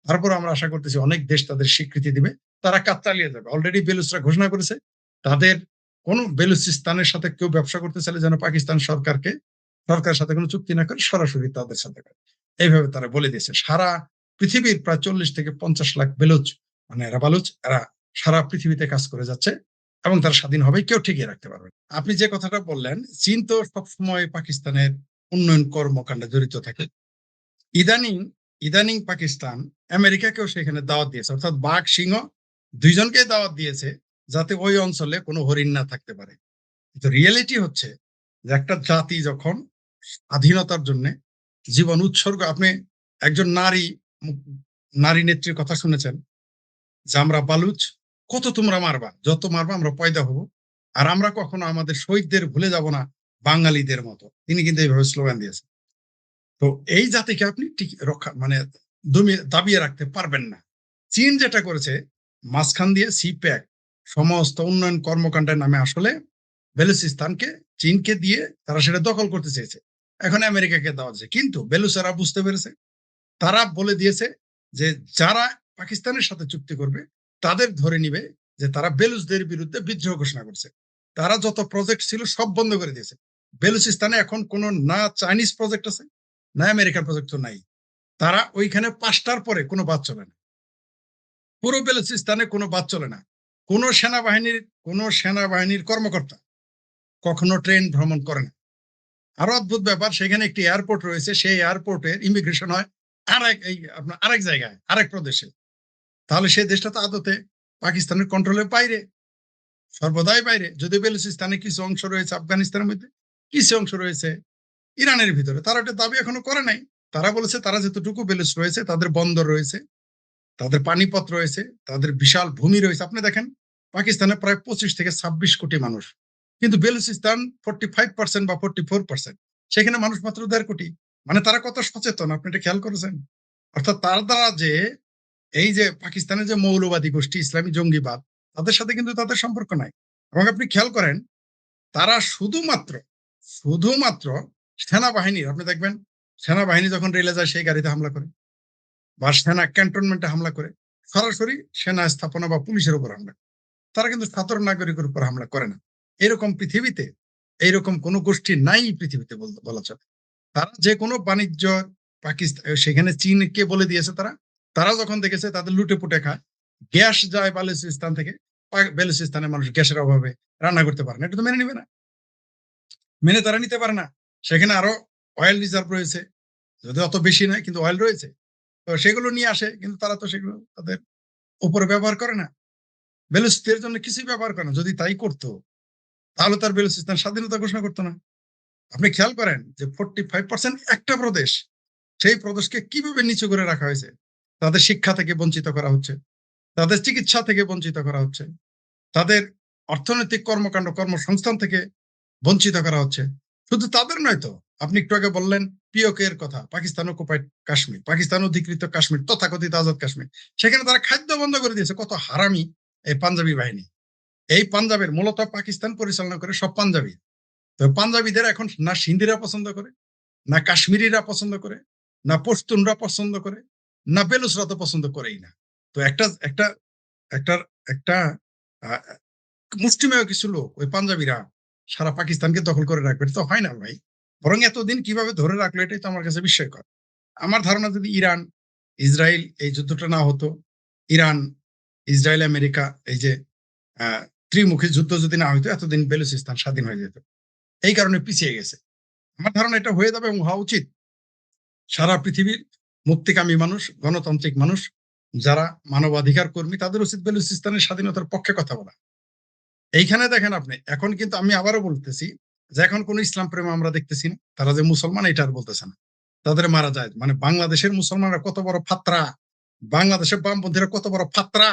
তারপরও আমরা আশা করতেছি অনেক দেশ তাদের স্বীকৃতি দিবে। তারা কাজ চালিয়ে যাবে। অলরেডি বেলুচরা ঘোষণা করেছে, তাদের কোন বেলুচিস্তানের সাথে কেউ ব্যবসা করতে চাইলে যেন পাকিস্তান সরকারের সাথে কোন চুক্তি না করে, সরাসরি তাদের সাথে করে। এইভাবে তারা বলে দিয়েছে। সারা পৃথিবীর প্রায় ৪০ থেকে ৫০ লাখ বেলুচ, মানে এরা বালুচ, এরা সারা পৃথিবীতে কাজ করে যাচ্ছে এবং তারা স্বাধীন হবে, কেউ ঠেকিয়ে রাখতে পারবে না। আপনি যে কথাটা বললেন, চীন তো সবসময় পাকিস্তানের উন্নয়ন কর্মকাণ্ডে জড়িত থাকে। ইদানিং ইদানিং পাকিস্তান আমেরিকাকেও সেখানে দাওয়াত দিয়েছে, অর্থাৎ বাঘ সিংহ ২ জনকেই দাওয়াত দিয়েছে, যাতে ওই অঞ্চলে কোনো হরিণ না থাকতে পারে। কিন্তু রিয়েলিটি হচ্ছে যে একটা জাতি যখন স্বাধীনতার জন্য জীবন উৎসর্গ, আপনি একজন নারী নেত্রীর কথা শুনেছেন যে, "আমরা বালুচ, কত তোমরা মারবা? যত মারবা আমরা পয়দা হব। আর আমরা কখনো আমাদের শহীদদের ভুলে যাব না, বাঙালিদের মতো।" তিনি কিন্তু এইভাবে স্লোগান দিয়েছেন। তো এই জাতিকে আপনি রক্ষা মানে দাবিয়ে রাখতে পারবেন না। চীন যেটা করেছে, মাঝখান দিয়ে সি-প্যাক সমস্ত উন্নয়ন কর্মকাণ্ডের নামে আসলে বেলুচিস্তানকে চীনকে দিয়ে তারা সেটা দখল করতে চেয়েছে। এখন আমেরিকাকে দেওয়া হচ্ছে। কিন্তু বেলুচেরা বুঝতে পেরেছে। তারা বলে দিয়েছে যে, যারা পাকিস্তানের সাথে চুক্তি করবে, তাদের ধরে নিবে যে তারা বেলুচদের বিরুদ্ধে বিদ্রোহ ঘোষণা করছে। তারা যত প্রজেক্ট ছিল সব বন্ধ করে দিয়েছে। বেলুচিস্তানে এখন কোন না চাইনিজ প্রজেক্ট আছে, না আমেরিকান প্রজেক্ট তো নাই। তারা ওইখানে ৫ টার পরে কোন বাস চলে না। পুরো বেলুচিস্তানে কোন বাস চলে না। কোন সেনাবাহিনীর কর্মকর্তা কখনো ট্রেন ভ্রমণ করে না। আরো অদ্ভুত ব্যাপার, সেখানে একটি এয়ারপোর্ট রয়েছে। সেই এয়ারপোর্টের ইমিগ্রেশন হয় আরেক জায়গায়, আরেক প্রদেশে। তাহলে সেই দেশটা তো আদতে পাকিস্তানের কন্ট্রোলের বাইরে, সর্বদাই বাইরে। যদিও বেলুচিস্তানে কিছু অংশ রয়েছে আফগানিস্তানের মধ্যে, কিছু অংশ রয়েছে ইরানের ভিতরে। তারা ওটা দাবি এখনো করে নাই। তারা বলেছে তারা যতটুকু বেলুচ রয়েছে, তাদের বন্দর রয়েছে, তাদের পানিপথ রয়েছে, তাদের বিশাল ভূমি রয়েছে। আপনি দেখেন, পাকিস্তানে প্রায় ২৫ থেকে ২৬ কোটি মানুষ। কিন্তু বেলুচিস্তান 45% বা 44%। সেখানে মানুষ মাত্র ১.৫ কোটি। মানে তারা কত সচেতন, আপনি এটা খেয়াল করেছেন? অর্থাৎ তার দ্বারা যে এই যে পাকিস্তানের যে মৌলবাদী গোষ্ঠী, ইসলামী জঙ্গিবাদ, তাদের সাথে কিন্তু তাদের সম্পর্ক নাই। এবং আপনি খেয়াল করেন, তারা শুধুমাত্র সেনাবাহিনীর, আপনি দেখবেন সেনাবাহিনী যখন রেলে যায় সেই গাড়িতে হামলা করে, বা সেনা ক্যান্টনমেন্টে হামলা করে, সরাসরি সেনা স্থাপনা বা পুলিশের উপর হামলা করে। তারা কিন্তু সাধারণ নাগরিকের উপর হামলা করে না। এরকম পৃথিবীতে এইরকম কোন গোষ্ঠী নাই পৃথিবীতে বলা চলে। তারা যে কোনো বাণিজ্য সেখানে চীনকে বলে দিয়েছে তারা তারা যখন দেখেছে তাদের লুটে পুটে খায়, গ্যাস যায় বালুচিস্তান থেকে, বেলুচিস্তানের মানুষ গ্যাসের অভাবে রান্না করতে পারে না, এটা তো মেনে নিবে না, মেনে তারা নিতে পারে না। সেখানে আরো অয়েল রিজার্ভ রয়েছে, যদি অত বেশি নয় কিন্তু অয়েল রয়েছে, তো সেগুলো নিয়ে আসে, কিন্তু তারা তো সেগুলো তাদের উপরে ব্যবহার করে না, বেলুচিস্তানের জন্য কিছুই ব্যবহার করে না। যদি তাই করতো তাহলে তার বেলুচিস্তান স্বাধীনতা ঘোষণা করতো না। আপনি খেয়াল করেন যে 45% একটা প্রদেশ, সেই প্রদেশকে কিভাবে নিচু করে রাখা হয়েছে। তাদের শিক্ষা থেকে বঞ্চিত করা হচ্ছে, তাদের চিকিৎসা থেকে বঞ্চিত করা হচ্ছে, তাদের অর্থনৈতিক কর্মকাণ্ড কর্মসংস্থান থেকে বঞ্চিত করা হচ্ছে। শুধু তাদের নয় তো, আপনি একটু আগে বললেন পিওকের কথা, পাকিস্তান অকুপাইড কাশ্মীর, পাকিস্তান অধিকৃত কাশ্মীর, তথাকথিত আজাদ কাশ্মীর, সেখানে তারা খাদ্য বন্ধ করে দিয়েছে। কত হারামি এই পাঞ্জাবি বাহিনী। এই পাঞ্জাবের মূলত পাকিস্তান পরিচালনা করে সব পাঞ্জাবি। তো পাঞ্জাবিদের এখন না সিন্ধিরা পছন্দ করে, না কাশ্মীরিরা পছন্দ করে, না পশতুনরা পছন্দ করে, না বেলুচরা তো পছন্দ করেই না। তো একটা একটা একটা একটা আহ, মুষ্টিমেয় কিছু লোক ওই পাঞ্জাবিরা সারা পাকিস্তানকে দখল করে রাখবে, এটা তো হয় না ভাই। বরং এতদিন কিভাবে ধরে রাখলো এটাই তো আমার কাছে বিস্ময়কর। আমার ধারণা যদি ইরান ইসরায়েল এই যুদ্ধটা না হতো, ইরান ইসরায়েল আমেরিকা এই যে আহ ত্রিমুখী যুদ্ধ যদি না হইতো, এতদিন বেলুচিস্তান স্বাধীন হয়ে যেত। এই কারণে পিছিয়ে গেছে। আমার ধারণা এটা হয়ে যাবে এবং হওয়া উচিত। সারা পৃথিবীর মুক্তিকামী মানুষ, গণতান্ত্রিক মানুষ, যারা মানবাধিকার কর্মী, তাদের উচিত বেলুচিস্তানের স্বাধীনতার পক্ষে কথা বলা। এইখানে দেখেন আপনি, এখন কিন্তু আমি আবারও বলতেছি যে এখন কোন ইসলাম প্রেম আমরা দেখতেছি না, তারা যে মুসলমান এটা আর বলতেছে না, তাদের মারা যায়। মানে বাংলাদেশের মুসলমানরা কত বড় ফাত্রা, বাংলাদেশের বামপন্থীরা কত বড় ফাত্রা,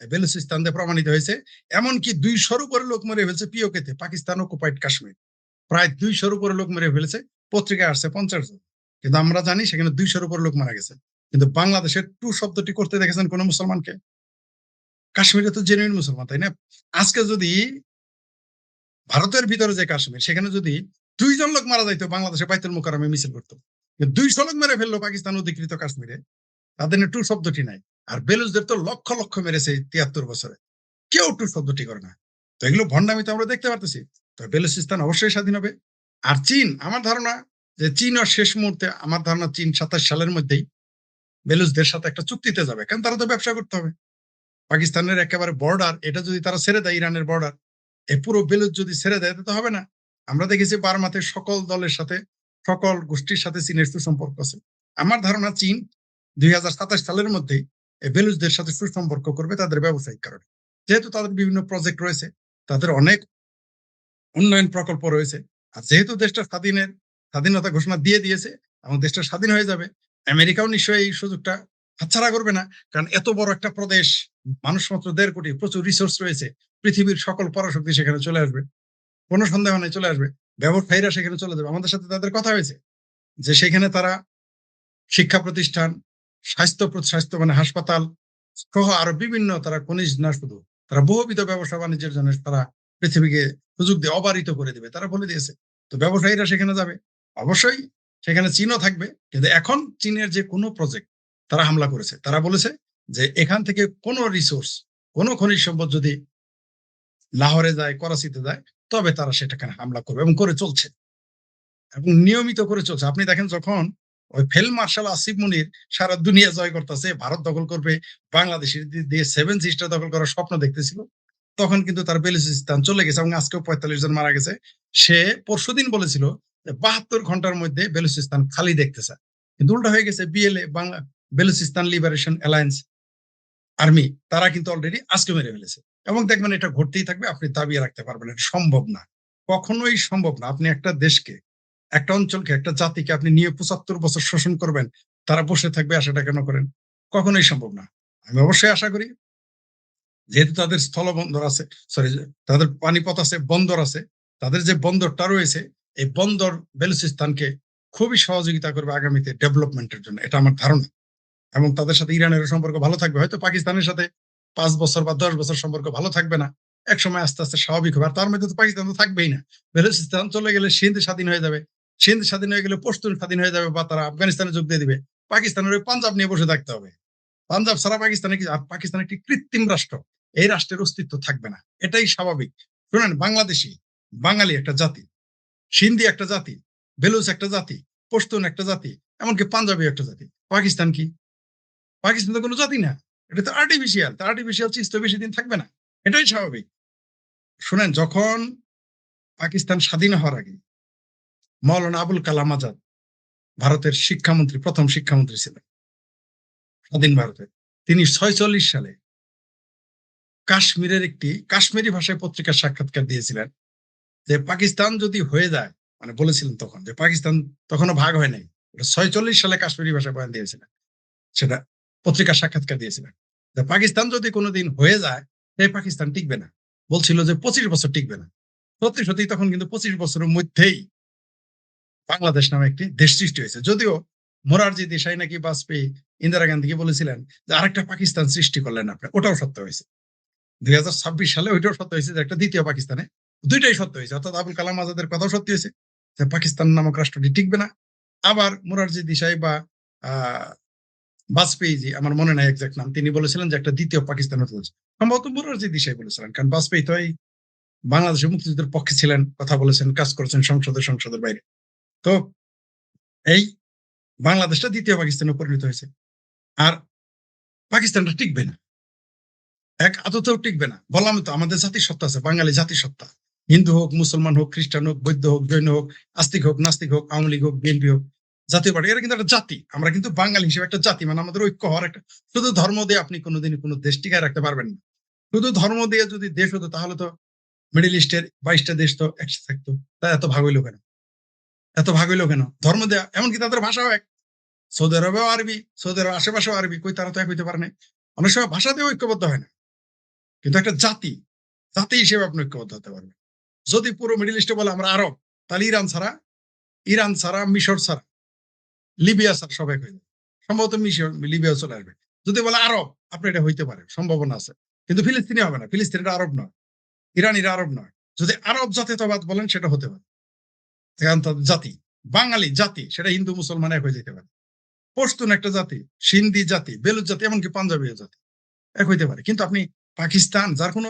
বেলুচিস্তান দিয়ে প্রমাণিত হয়েছে। এমনকি 200-র উপরে লোক মরে ফেলছে পিওকেতে, পাকিস্তান অকুপাইড কাশ্মীর, প্রায় 200-র উপরে লোক মেরে ফেলেছে। পত্রিকায় আসছে 50 জন, কিন্তু আমরা জানি সেখানে 200-র উপরে লোক মারা গেছে। কিন্তু বাংলাদেশের টু শব্দটি করতে দেখেছেন কোন মুসলমানকে? কাশ্মীরে তো জেনুইন মুসলমান, তাই না? আজকে যদি ভারতের ভিতরে যে কাশ্মীর, সেখানে যদি 2 জন লোক মারা যাইতো, বাংলাদেশে বাইতুল মোকাররমে মিছিল করতো। 200 লোক মেরে ফেললো পাকিস্তান অধিকৃত কাশ্মীরে, তাদের টু শব্দটি নাই। আর বেলুচদের তো লক্ষ লক্ষ মেরেছে 73 বছরে, কেউ টু শব্দটি করে না। তো এগুলো ভণ্ডামি তো আমরা দেখতে পারতেছি। তো বেলুচিস্তান অবশ্যই স্বাধীন হবে। আর চীন, আমার ধারণা যে চীনও শেষ মুহূর্তে, আমার ধারণা চীন 27 সালের মধ্যেই বেলুচদের সাথে একটা চুক্তিতে যাবে, কারণ তারা তো ব্যবসা করতে হবে। পাকিস্তানের একেবারে বর্ডার এটা যদি তারা ছেড়ে দেয়, ইরানের বর্ডার, এই পুরো বেলুচ যদি ছেড়ে দেয় তো হবে না। আমরা দেখেছি বার্মাতে সকল দলের সাথে, সকল গোষ্ঠীর সাথে চীনের সুসম্পর্ক আছে। আমার ধারণা চীন 2027 সালের মধ্যেই এই বেলুচদের সাথে সুসম্পর্ক করবে, তাদের ব্যবসায়িক কারণে। যেহেতু তাদের বিভিন্ন প্রজেক্ট রয়েছে, তাদের অনেক উন্নয়ন প্রকল্প রয়েছে। আর যেহেতু দেশটা স্বাধীনতা ঘোষণা দিয়ে দিয়েছে এবং দেশটা স্বাধীন হয়ে যাবে, আমেরিকাও নিশ্চয়ই এই সুযোগটা হাতছাড়া করবে না। কারণ এত বড় একটা প্রদেশ, মানুষ মাত্র 1.5 কোটি, প্রচুর রিসোর্স রয়েছে, পৃথিবীর সকল পরাশক্তি সেখানে চলে আসবে, কোনো সন্দেহ নেই চলে আসবে। ব্যবসায়ীরা সেখানে চলে যাবে। আমাদের সাথে তাদের কথা হয়েছে যে সেখানে তারা শিক্ষা প্রতিষ্ঠান, স্বাস্থ্য মানে হাসপাতাল সহ আরো বিভিন্ন, তারা খনিজ না শুধু, তারা বহুবিধ ব্যবসা বাণিজ্যের জন্য তারা পৃথিবীকে সুযোগ দিয়ে অবারিত করে দিবে, তারা বলে দিয়েছে। তো ব্যবসায়ীরা সেখানে যাবে, অবশ্যই সেখানে চীনও থাকবে। কিন্তু এখন চীনের যে কোনো প্রজেক্ট তারা হামলা করেছে, তারা বলেছে যে এখান থেকে কোনো রিসোর্স, কোনো খনিজ সম্পদ যদি লাহোরে যায়, করাচিতে যায়, তবে তারা সেটাকে হামলা করবে এবং করে চলছে, এবং নিয়মিত করে চলছে। আপনি দেখেন যখন ওই ফিল্ড মার্শাল আসিফ মুনির সারা দুনিয়া জয় করতেছে, ভারত দখল করবে, বাংলাদেশের দিয়ে 7 সিস্টার দখল করার স্বপ্ন দেখতেছিল, তখন কিন্তু তার বেলুচিস্তান চলে গেছে এবং আজকেও 45 জন মারা গেছে। সে পরশুদিন বলেছিল যে 72 ঘন্টার মধ্যে বেলুচিস্তান খালি দেখতে চায়, কিন্তু উল্টা হয়ে গেছে। BLA, Bangla Balochistan liberation alliance army, তারা কিন্তু অলরেডি আজকে মেরে ফেলেছে। এবং দেখবেন এটা ঘটতেই থাকবে, আপনি দাবিয়ে রাখতে পারবেন, এটা সম্ভব না, কখনোই সম্ভব না। আপনি একটা দেশকে, একটা অঞ্চলকে, একটা জাতিকে আপনি নিয়ে 75 বছর শোষণ করবেন, তারা বসে থাকবে, আশাটা কেন করেন? কখনোই সম্ভব না। আমি অবশ্যই আশা করি, যেহেতু তাদের স্থলবন্দর আছে, সরি, তাদের পানিপথ আছে, বন্দর আছে, তাদের যে বন্দরটা রয়েছে, এই বন্দর বেলুচিস্তানকে খুবই সহযোগিতা করবে আগামীতে ডেভেলপমেন্টের জন্য, এটা আমার ধারণা। এবং তাদের সাথে ইরানের সম্পর্ক ভালো থাকবে। হয়তো পাকিস্তানের সাথে 5 বছর বা 10 বছর সম্পর্ক ভালো থাকবে না, এক সময় আস্তে আস্তে স্বাভাবিক হবে। আর তার মধ্যে তো পাকিস্তান তো থাকবেই না। বেলুচিস্তান চলে গেলে সিন্ধ স্বাধীন হয়ে যাবে, সিন্ধ স্বাধীন হয়ে গেলে পশতুন স্বাধীন হয়ে যাবে, বা তারা আফগানিস্তানে যোগ দিয়ে দিবে। পাকিস্তানের ওই পাঞ্জাব নিয়ে বসে থাকতে হবে। পাঞ্জাব ছাড়া পাকিস্তানে কি, পাকিস্তান একটি কৃত্রিম রাষ্ট্র, এই রাষ্ট্রের অস্তিত্ব থাকবে না, এটাই স্বাভাবিক। শুনেন, বাংলাদেশি, বাঙালি একটা জাতি, সিন্ধি একটা জাতি, বেলুচ একটা জাতি, পশতুন একটা জাতি, এমনকি পাঞ্জাবি একটা জাতি। পাকিস্তান কি? পাকিস্তান তো কোনো জাতি না, এটা তো আর্টিফিশিয়াল। তো আর্টিফিশিয়াল চিজ তো বেশি দিন থাকবে না, এটাই স্বাভাবিক। শুনেন, যখন পাকিস্তান স্বাধীন হওয়ার আগে মৌলানা আবুল কালাম আজাদ ভারতের শিক্ষামন্ত্রী, প্রথম শিক্ষামন্ত্রী ছিলেন স্বাধীন ভারতে। তিনি 46 সালে কাশ্মীরের একটি কাশ্মীরি ভাষায় পত্রিকার সাক্ষাৎকার দিয়েছিলেন যে পাকিস্তান যদি হয়ে যায়, মানে বলেছিলেন তখন যে পাকিস্তান তখনও ভাগ হয় নাই, 46 সালে কাশ্মীরি ভাষায় বয়ান দিয়েছিলেন, সেটা পত্রিকার সাক্ষাৎকার দিয়েছিলেন যে পাকিস্তান যদি কোনোদিন হয়ে যায় এই পাকিস্তান টিকবে না। বলছিল যে 25 বছর টিকবে না। সত্যি সত্যি তখন কিন্তু 25 বছরের মধ্যেই বাংলাদেশ নামে একটি দেশ সৃষ্টি হয়েছে। যদিও মোরারজি দেশাই নাকি বাজপেয়ী ইন্দিরা গান্ধীকে বলেছিলেন যে আরেকটা পাকিস্তান সৃষ্টি করলেন আপনি, ওটাও সত্য হয়েছে। 2026 সালে ওইটাও সত্য হয়েছে যে একটা দ্বিতীয় পাকিস্তানে, দুইটাই সত্য হয়েছে। অর্থাৎ আবুল কালাম আজাদের কথাও সত্যি হয়েছে যে পাকিস্তান নামক রাষ্ট্রটি টিকবে না। আবার মোরারজি দেশাই বা আহ বাজপেয়ীজি, আমার মনে নাই এক্সাক্ট নাম, তিনি বলেছিলেন যে একটা দ্বিতীয় পাকিস্তান হতে যাচ্ছে। সম্ভবত মোরারজি দেশাই বলেছিলেন, কারণ বাজপেয়ী তো এই বাংলাদেশের মুক্তিযুদ্ধের পক্ষে ছিলেন, কথা বলেছেন, কাজ করেছেন সংসদের বাইরে। তো এই বাংলাদেশটা দ্বিতীয় পাকিস্তানে পরিণত হয়েছে। আর পাকিস্তানটা টিকবে না, এক আদতেও টিকবে না। বললাম তো আমাদের জাতিসত্তা আছে, বাঙালি জাতিসত্তা। হিন্দু হোক, মুসলমান হোক, খ্রিস্টান হোক, বৌদ্ধ হোক, জৈন হোক, আস্তিক হোক, নাস্তিক হোক, আওয়ামী লীগ হোক, বিএনপি হোক, জাতীয় পার্টি, এরা কিন্তু একটা জাতি। আমরা কিন্তু বাঙালি হিসেবে একটা জাতি, মানে আমাদের ঐক্য হওয়ার একটা। শুধু ধর্ম দিয়ে আপনি কোনোদিন কোনো দেশ টিকায় রাখতে পারবেন না। শুধু ধর্ম দিয়ে যদি দেশ হতো তাহলে তো মিডিল ইস্টের 22টা দেশ তো একসাথে থাকতো। তা এত ভাগ হইলো কেন? এত ভাগ হইলো কেন? ধর্ম দেয়া, এমনকি তাদের ভাষাও এক। সৌদি আরবেও আরবি, সৌদি আরবের আশেপাশেও আরবি, কই তারা তো এক হইতে পারে না। অনেক সময় ভাষাতেও ঐক্যবদ্ধ হয় না, কিন্তু একটা জাতি, জাতি হিসেবে আপনি ঐক্যবদ্ধ হতে পারবেন। যদি পুরো মিডিল ইস্টে বলে আমরা আরব, তাহলে ইরান ছাড়া, মিশর ছাড়া, লিবিয়া ছাড়া সব এক হয়ে যাবে। সম্ভবত মিশর, লিবিয়া চলে আসবে। যদি বলে আরব, আপনি এটা হইতে পারে, সম্ভাবনা আছে। কিন্তু ফিলিস্তিনি হবে না, ফিলিস্তিনিরা আরব নয়, ইরানিরা আরব নয়। যদি আরব জাতীয়তাবাদ বলেন সেটা হতে পারে, কারণ তাদের জাতি, বাঙালি জাতি, সেটা হিন্দু মুসলমান এক হয়ে যেতে পারে। পশতুন একটা জাতি, সিন্ধি জাতি, বেলুচ জাতি, এমনকি পাঞ্জাবি জাতি এক হইতে পারে। কিন্তু আপনি পাকিস্তান, যার কোনো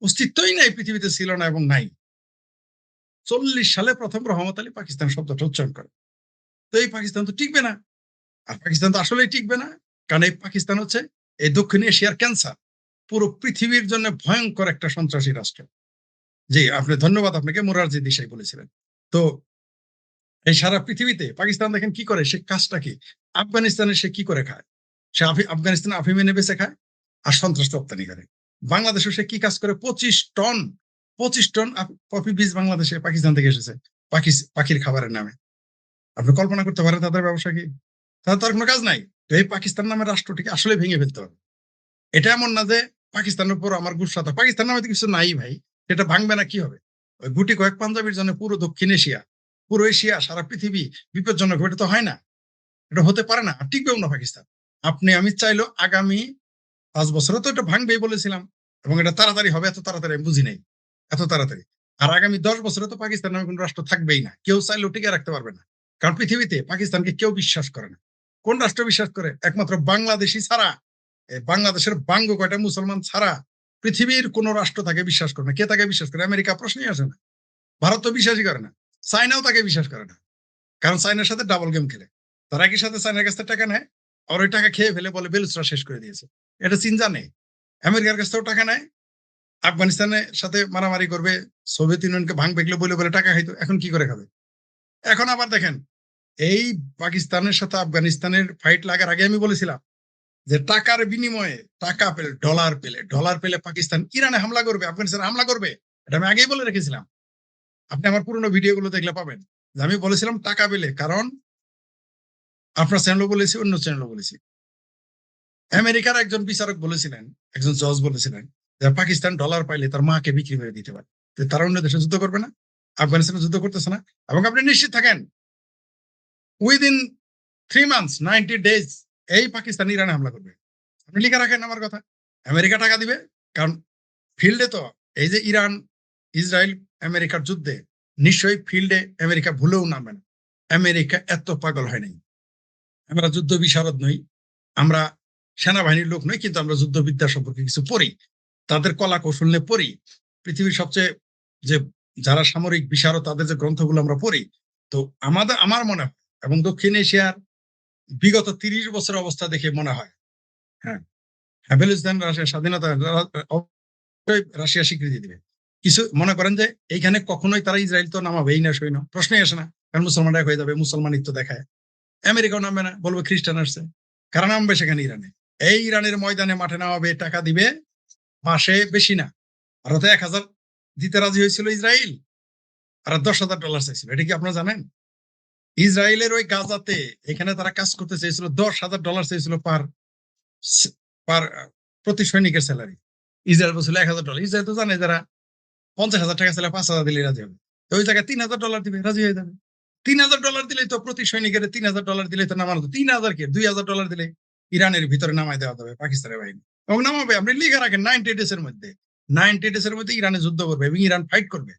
অস্তিত্বই নাই, পৃথিবীতে ছিল না এবং নাই, 40 সালে প্রথম রহমত আলী পাকিস্তান শব্দটা উচ্চারণ করে। তো এই পাকিস্তান তো টিকবে না। আর পাকিস্তান তো আসলেই টিকবে না, কারণ এই পাকিস্তান হচ্ছে এই দক্ষিণ এশিয়ার ক্যান্সার, পুরো পৃথিবীর জন্য ভয়ঙ্কর একটা সন্ত্রাসী রাষ্ট্র। জি, আপনি ধন্যবাদ, আপনাকে মোরারজি দেশাই বলেছিলেন। তো এই সারা পৃথিবীতে পাকিস্তান দেখেন কি করে, সে কাজটা কি? আফগানিস্তানে সে কি করে খায়? সে আফগানিস্তানে আফিম এনে বেচে খায় আর সন্ত্রাস রপ্তানি করে। বাংলাদেশে সে কি কাজ করে? 25 টন পপি বীজ বাংলাদেশে পাকিস্তান থেকে এসেছে পাখির খাবারের নামে। আপনি কল্পনা করতে পারেন তাদের ব্যবসা কি? তাদের তার কোনো কাজ নাই। তো এই পাকিস্তান নামের রাষ্ট্রটিকে আসলে ভেঙে ফেলতে হবে। এটা এমন না যে পাকিস্তানের উপর আমার গুসা, পাকিস্তান নামে তো কিছু নাই ভাই, সেটা ভাঙবে না কি হবে? ওই গুটি কয়েক পাঞ্জাবির জন্য পুরো দক্ষিণ এশিয়া, পুরো এশিয়া, সারা পৃথিবী বিপজ্জনক। এটা তো হয় না, এটা হতে পারে না, আর টিকবেও না পাকিস্তান। আপনি আমি চাইলেও আগামী 5 বছরে তো এটা ভাঙবেই বলেছিলাম, এবং এটা তাড়াতাড়ি হবে, এত তাড়াতাড়ি আমি বুঝি নাই, এত তাড়াতাড়ি। আর আগামী 10 বছরে তো পাকিস্তান নামে কোনো রাষ্ট্র থাকবেই না, কেউ চাইলেও টিকে রাখতে পারবে না। কারণ পৃথিবীতে পাকিস্তানকে কেউ বিশ্বাস করে না। কোন রাষ্ট্র বিশ্বাস করে? একমাত্র বাংলাদেশি ছাড়া, বাংলাদেশের বাঙ্গ কয়টা মুসলমান ছাড়া পৃথিবীর কোন রাষ্ট্র তাকে বিশ্বাস করে না। কে তাকে বিশ্বাস করে? আমেরিকা প্রশ্নই আসে না। ভারত তো বিশ্বাসই করে না। চায়নাও তাকে বিশ্বাস করে না, কারণ চায়নার সাথে ডাবল গেম খেলে। তারা একই সাথে চায়নার কাছ থেকে টাকা নেয়, আর ওই টাকা খেয়ে ফেলে, বলে বেলুচরা শেষ করে দিয়েছে। এটা চীন জানে। আমেরিকার কাছ থেকেও টাকা নেয়, আফগানিস্তানের সাথে মারামারি করবে, সোভিয়েত ইউনিয়নকে ভাঙবে, এগুলো বলে বলে টাকা খাইতো। এখন কি করে খাবে? এখন আবার দেখেন, এই পাকিস্তানের সাথে আফগানিস্তানের ফাইট লাগার আগে আমি বলেছিলাম যে টাকার বিনিময়ে, টাকা পেলে, ডলার পেলে পাকিস্তান ইরানে হামলা করবে, আফগানিস্তানে হামলা করবে। এটা আমি আগেই বলে রেখেছিলাম। আপনি আমার পুরোনো ভিডিওগুলো দেখলে পাবেন যে আমি বলেছিলাম টাকা পেলে, কারণ আপনার চ্যানেলও বলেছি, অন্য চ্যানেলও বলেছি। আমেরিকার একজন বিচারক বলেছিলেন, একজন জজ বলেছিলেন যে পাকিস্তান ডলার পাইলে তার মাকে বিক্রি করে দিতে পারে। তারা অন্য দেশে যুদ্ধ করবে না, আফগানিস্তানে যুদ্ধ করতেছে না। এবং আপনি নিশ্চিত থাকেন, উইদিন 3 মান্থস, 90 ডেজ, এই পাকিস্তান ইরানে হামলা করবে। আপনি লিখে রাখেন আমার কথা। আমেরিকা টাকা দিবে, কারণ ফিল্ডে তো, এই যে ইরান ইসরায়েল আমেরিকার যুদ্ধে, নিশ্চয়ই ফিল্ডে আমেরিকা ভুলেও নামবে না। আমেরিকা এত পাগল হয় নাই। আমরা যুদ্ধ বিশারদ নই, আমরা সেনাবাহিনীর লোক নই, কিন্তু আমরা যুদ্ধবিদ্যা সম্পর্কে কিছু পড়ি, তাদের কলা কৌশল নিয়ে পড়ি। পৃথিবীর সবচেয়ে যে যারা সামরিক বিশারদ, তাদের যে গ্রন্থগুলো আমরা পড়ি। তো আমার মনে হয়, এবং দক্ষিণ এশিয়ার বিগত 30 বছরের অবস্থা দেখে মনে হয় হ্যাঁ, হ্যাঁ, বেলুচিস্তান রাশিয়ার স্বাধীনতা অবশ্যই রাশিয়া স্বীকৃতি দিবে। কিছু মনে করেন যে এইখানে কখনোই তারা ইসরায়েল তো নামাবেই না, সৈন্য প্রশ্নই আসে না, কারণ মুসলমান এক হয়ে যাবে, মুসলমানিত্ব দেখায়। আমেরিকাও নামবে না, বলবে খ্রিস্টান আসছে। কারণ নামবে সেখানে ইরানে, এই ইরানের ময়দানে মাঠে নামাবে, টাকা দিবে মাসে বেশি না। ভারতে 1,000 দিতে রাজি হয়েছিল ইসরায়েল, আর $10,000 চাইছিল। এটা কি আপনারা জানেন? ইসরায়েলের ওই গাজাতে এখানে তারা কাজ করতে চাইছিল, $10,000 চাইছিল পার পার প্রতি সৈনিকের স্যালারি। ইসরায়েল বলছিল $1,000। ইসরায়েল তো জানে যারা 50,000 টাকা ছেলে 5,000 দিলে রাজি হবে, তো ওই জায়গায় $3,000 দিবে, রাজি হয়ে যাবে। $3,000 দিলেই তো প্রতি সৈনিকের $3,000 দিলেই তো নামানো, 3,000 কে $2,000 দিলে ইরানের ভিতরে নামাই দেওয়া যাবে পাকিস্তানের বাহিনী, এবং নামাবে। আপনি লিখে রাখেন 90 ডেজ এর মধ্যে, 90 ডেজ এর মধ্যে ইরানে যুদ্ধ করবে এবং ইরান ফাইট করবে,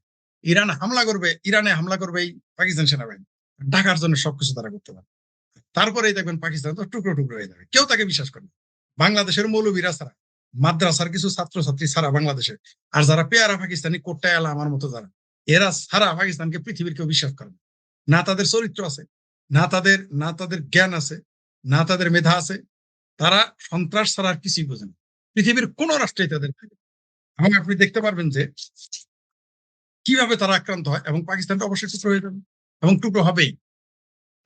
ইরান হামলা করবে, ইরানে হামলা করবে এই পাকিস্তান সেনাবাহিনী। ঢাকার জন্য সবকিছু তারা করতে পারে। তারপরেই দেখবেন পাকিস্তান তো টুকরো টুকরো হয়ে যাবে, কেউ তাকে বিশ্বাস করবে না। বাংলাদেশের মৌলবীরা ছাড়া, মাদ্রাসার কিছু ছাত্রছাত্রী ছাড়া বাংলাদেশে, আর যারা পেয়ারা পাকিস্তানি কোট্টায় আলা আমার মতো যারা, এরা ছাড়া পাকিস্তানকে পৃথিবীর কেউ বিশ্বাস করে না। না তাদের চরিত্র আছে, না তাদের জ্ঞান আছে, না তাদের মেধা আছে। তারা সন্ত্রাস ছাড়া আর কিছুই বোঝে না। পৃথিবীর কোন রাষ্ট্রেই তাদের থাকে না। এবং আপনি দেখতে পারবেন যে কিভাবে তারা আক্রান্ত হয়, এবং পাকিস্তানটা অবশ্যই টুকরো হয়ে যাবে, এবং টুকরো হবেই,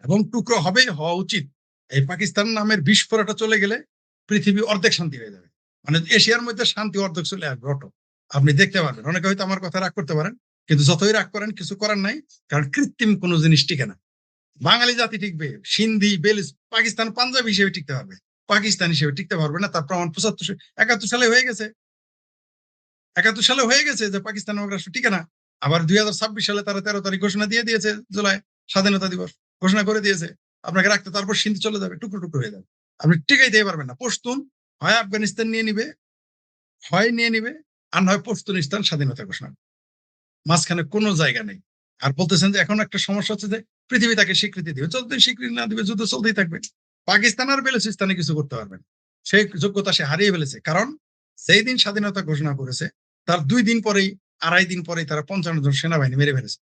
এবং টুকরো হবেই, হওয়া উচিত। এই পাকিস্তান নামের বিস্ফোরণটা চলে গেলে পৃথিবী অর্ধেক শান্তি হয়ে যাবে। মানে এশিয়ার মধ্যে শান্তি অর্ধেক চলে আসবে অটো। আপনি দেখতে পারবেন, অনেকে হয়তো আমার কথা রাগ করতে পারেন, কিন্তু যতই রাগ করেন কিছু করার নাই, কারণ কৃত্রিম কোনো জিনিস টিকে না। বাঙালি জাতি টিকবে, সিন্ধি বেলিস পাকিস্তান পাঞ্জাবি হিসেবে টিকতে পারবে, পাকিস্তান হিসেবে টিকতে পারবে না। তার প্রমাণ 71 সালে হয়ে গেছে, 71 সালে হয়ে গেছে যে পাকিস্তান নামক রাষ্ট্র টিকে না। আবার 2026 সালে তারা 13 তারিখ ঘোষণা দিয়ে দিয়েছে, জুলাই স্বাধীনতা দিবস ঘোষণা করে দিয়েছে আপনাকে রাখতে, তারপর সিন্ধি চলে যাবে, টুকরো টুকরো হয়ে যাবে, আপনি টিকাইতে পারবেন না। পশতুন হয় আফগানিস্তান নিয়ে নিবে, হয় নিয়ে নিবে, আর নয় পশতুনিস্তান স্বাধীনতা ঘোষণা, মাঝখানে কোনো জায়গা নেই। আর বলতেছেন যে এখন একটা সমস্যা হচ্ছে যে পৃথিবী তাকে স্বীকৃতি দিবে, যতদিন স্বীকৃতি না দিবে যুদ্ধ চলতেই থাকবে। পাকিস্তান আর বেলুচিস্তানে কিছু করতে পারবেন, সেই যোগ্যতা সে হারিয়ে ফেলেছে। কারণ সেই দিন স্বাধীনতা ঘোষণা করেছে, তার 2 দিন পরেই, 2.5 দিন পরেই তারা 55 জন সেনাবাহিনী মেরে ফেলেছে।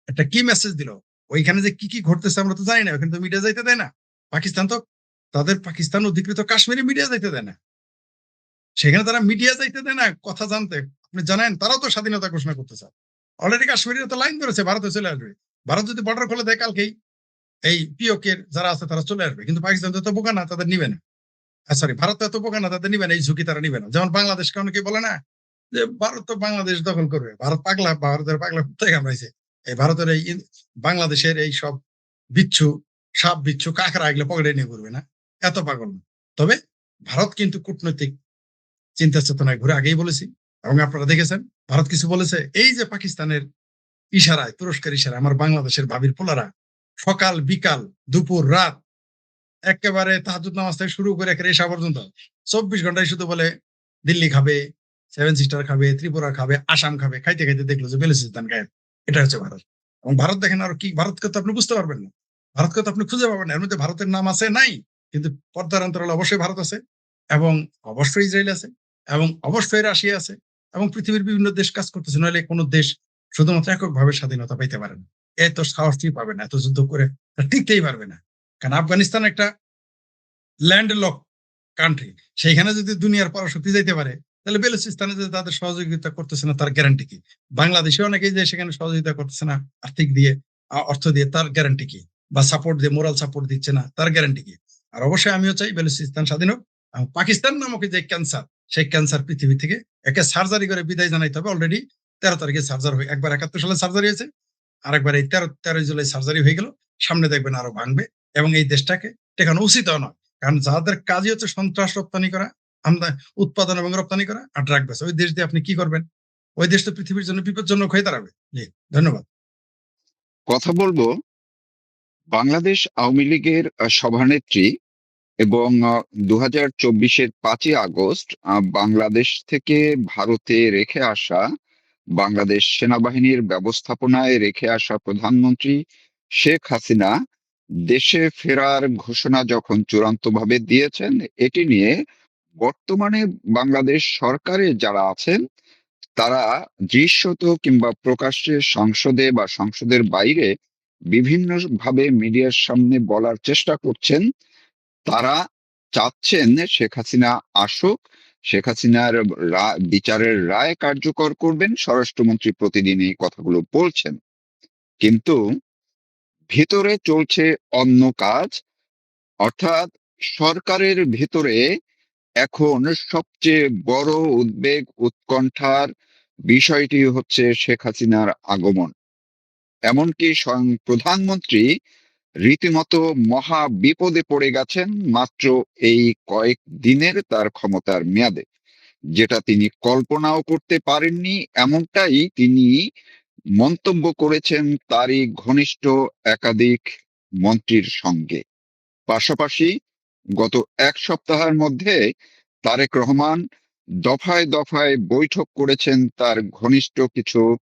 একটা কি মেসেজ দিল? ওইখানে যে কি কি ঘটতেছে আমরা তো জানি না, ওখানে তো মিডিয়া যাইতে দেয় না। পাকিস্তান তো তাদের পাকিস্তান অধিকৃত কাশ্মীরে মিডিয়া যাইতে দেয় না, সেখানে তারা মিডিয়া যাইতে দেয় না কথা জানতে। আপনি জানেন তারাও তো স্বাধীনতা ঘোষণা করতে চায়। অলরেডি কাশ্মীরিরা তো লাইন ধরেছে ভারতে চলে আসবে। ভারত যদি বর্ডার খুলে দেয় কালকেই, এই পিওকের যারা আছে তারা চলে আসবে। কিন্তু পাকিস্তান তো এত বোকা না, তাদের নিবে না। সরি, ভারত তো এত বোকা না, তাদের নিবে না, এই ঝুঁকি তারা নিবে না। যেমন বাংলাদেশকে অনেকে বলে না যে ভারত তো বাংলাদেশ দখল করবে, ভারত পাগলা, ভারতের পাগলা কোথায় কামড়াইছে। এই ভারতের এই বাংলাদেশের এই সব বিচ্ছু, সাপ বিচ্ছু কাঁকড়া এগুলো পকেটে নিয়ে ঘুরবে না, এত পাগল না। তবে ভারত কিন্তু কূটনৈতিক চিন্তা চেতনায় ঘুরে, আগেই বলেছি, এবং আপনারা দেখেছেন ভারত কিছু বলেছে। এই যে পাকিস্তানের ইশারায়, তুরস্কের ইশারায় আমার বাংলাদেশের ভাবির পোলারা সকাল বিকাল দুপুর রাত একেবারে তাহাজ্জুদ নামাজ থেকে শুরু করে একেবারে এশা পর্যন্ত 24 ঘন্টায় শুধু বলে দিল্লি খাবে, 7 সিস্টার খাবে, ত্রিপুরা খাবে, আসাম খাবে, খাইতে খাইতে দেখলো যে বেলুচিস্তান গায়েব। এটা হচ্ছে ভারত। এবং ভারত দেখেন আর কি, ভারতকে তো আপনি বুঝতে পারবেন না, ভারতকে তো আপনি খুঁজে পাবেন না। এর মধ্যে ভারতের নাম আছে নাই, কিন্তু পর্দার অন্তরালে অবশ্যই ভারত আছে, এবং অবশ্যই ইসরায়েল আছে, এবং অবশ্যই রাশিয়া আছে, এবং পৃথিবীর বিভিন্ন দেশ কাজ করতেছে। নইলে কোনো দেশ শুধুমাত্র এককভাবে স্বাধীনতা পাইতে পারে না। এত সাহসই পাবে না, এত যুদ্ধ করে টিকতেই পারবে না। কারণ আফগানিস্তান একটা ল্যান্ড লক কান্ট্রি, সেইখানে যদি দুনিয়ার পরাশক্তি যাইতে পারে, তাহলে বেলুচিস্তানে যে তাদের সহযোগিতা করতেছে না তার গ্যারান্টি কি? বাংলাদেশে অনেকেই যে সেখানে সহযোগিতা করতেছে না আর্থিক দিয়ে, অর্থ দিয়ে, তার গ্যারান্টি কি? বা সাপোর্ট দিয়ে, মোরাল সাপোর্ট দিচ্ছে না, তার গ্যারান্টি কি? আর অবশ্যই আমিও চাই বেলুচিস্তান স্বাধীন হোক। পাকিস্তান নামক যে ক্যান্সার, সেই ক্যান্সার পৃথিবী থেকে একে সার্জারি করে বিদায় জানাইতে হবে। অলরেডি 13 তারিখে সার্জারি হয়ে, একবার 71 সালে সার্জারি হয়েছে, আরেকবার এই 13 জুলাই সার্জারি হয়ে গেল। সামনে দেখবেন আরো ভাঙবে, এবং এই দেশটাকে টেকানো উচিত নয়। কারণ যাদের কাজই হচ্ছে সন্ত্রাস রপ্তানি করা, আমরা উৎপাদন এবং রপ্তানি করা আর ড্রাগ বেচা, ওই দেশ দিয়ে আপনি কি করবেন? ওই দেশ তো পৃথিবীর জন্য বিপজ্জনক হয়ে দাঁড়াবে। জি, ধন্যবাদ। কথা বলবো বাংলাদেশ আওয়ামী লীগের সভানেত্রী এবং 2024-এর 5ই আগস্ট বাংলাদেশ থেকে ভারতে রেখে আসা, বাংলাদেশ সেনাবাহিনীর ব্যবস্থাপনায় রেখে আসা প্রধানমন্ত্রী শেখ হাসিনা দেশে ফেরার ঘোষণা যখন চূড়ান্তভাবে দিয়েছেন, এটি নিয়ে বর্তমানে বাংলাদেশ সরকারে যারা আছেন তারা দৃশ্যত কিংবা প্রকাশ্যে সংসদে বা সংসদের বাইরে বিভিন্ন ভাবে মিডিয়ার সামনে বলার চেষ্টা করছেন, তারা চাচ্ছেন শেখ হাসিনা আসুক, শেখ হাসিনার বিচারের রায় কার্যকর করবেন। স্বরাষ্ট্রমন্ত্রী প্রতিদিন এই কথাগুলো বলছেন, কিন্তু ভিতরে চলছে অন্য কাজ। অর্থাৎ সরকারের ভেতরে এখন সবচেয়ে বড় উদ্বেগ, উৎকণ্ঠার বিষয়টি হচ্ছে শেখ হাসিনার আগমন। এমনকি স্বয়ং প্রধানমন্ত্রী রীতিমতো মহা বিপদে পড়ে গেছেন মাত্র এই কয়েক দিনের তার ক্ষমতার মেয়াদে, যেটা তিনি কল্পনাও করতে পারেননি। এমনটাই তিনি মন্তব্য করেছেন তারই ঘনিষ্ঠ একাধিক মন্ত্রীর সঙ্গে। পাশাপাশি গত এক সপ্তাহের মধ্যে তারেক রহমান দফায় দফায় বৈঠক করেছেন তার ঘনিষ্ঠ কিছু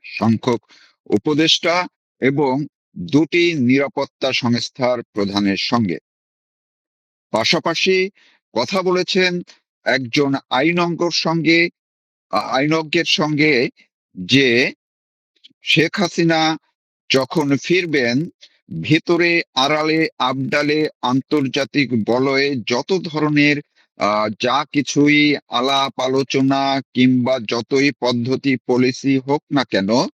সংখ্যক উপদেষ্টা এবং দুটি নিরাপত্তা সংস্থার প্রধানের সঙ্গে। পাশাপাশি কথা বলেছেন একজন আইনজ্ঞের সঙ্গে যে শেখ হাসিনা যখন ফিরবেন, ভেতরে আড়ালে আবডালে আন্তর্জাতিক বলয়ে যত ধরনের যা কিছুই আলাপ আলোচনা কিংবা যতই পদ্ধতি পলিসি হোক না কেন,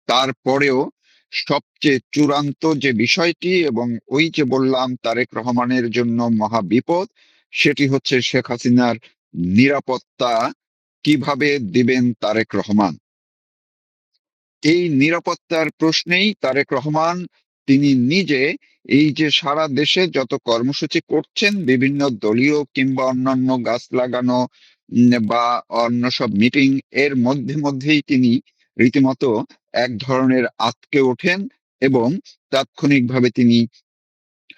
তারপরেও সবচেয়ে চূড়ান্ত যে বিষয়টি, এবং ওই যে বললাম তারেক রহমানের জন্য মহা বিপদ, সেটি হচ্ছে শেখ হাসিনার নিরাপত্তা কিভাবে দিবেন তারেক রহমান। এই নিরাপত্তার প্রশ্নেই তারেক রহমান তিনি নিজে এই যে সারা দেশে যত কর্মসূচি করছেন, বিভিন্ন দলীয় কিংবা অন্যান্য গাছ লাগানো বা অন্য সব মিটিং, এর মধ্যেই তিনি রীতিমতো এক ধরনের আঁতকে ওঠেন এবং তাৎক্ষণিকভাবে তিনি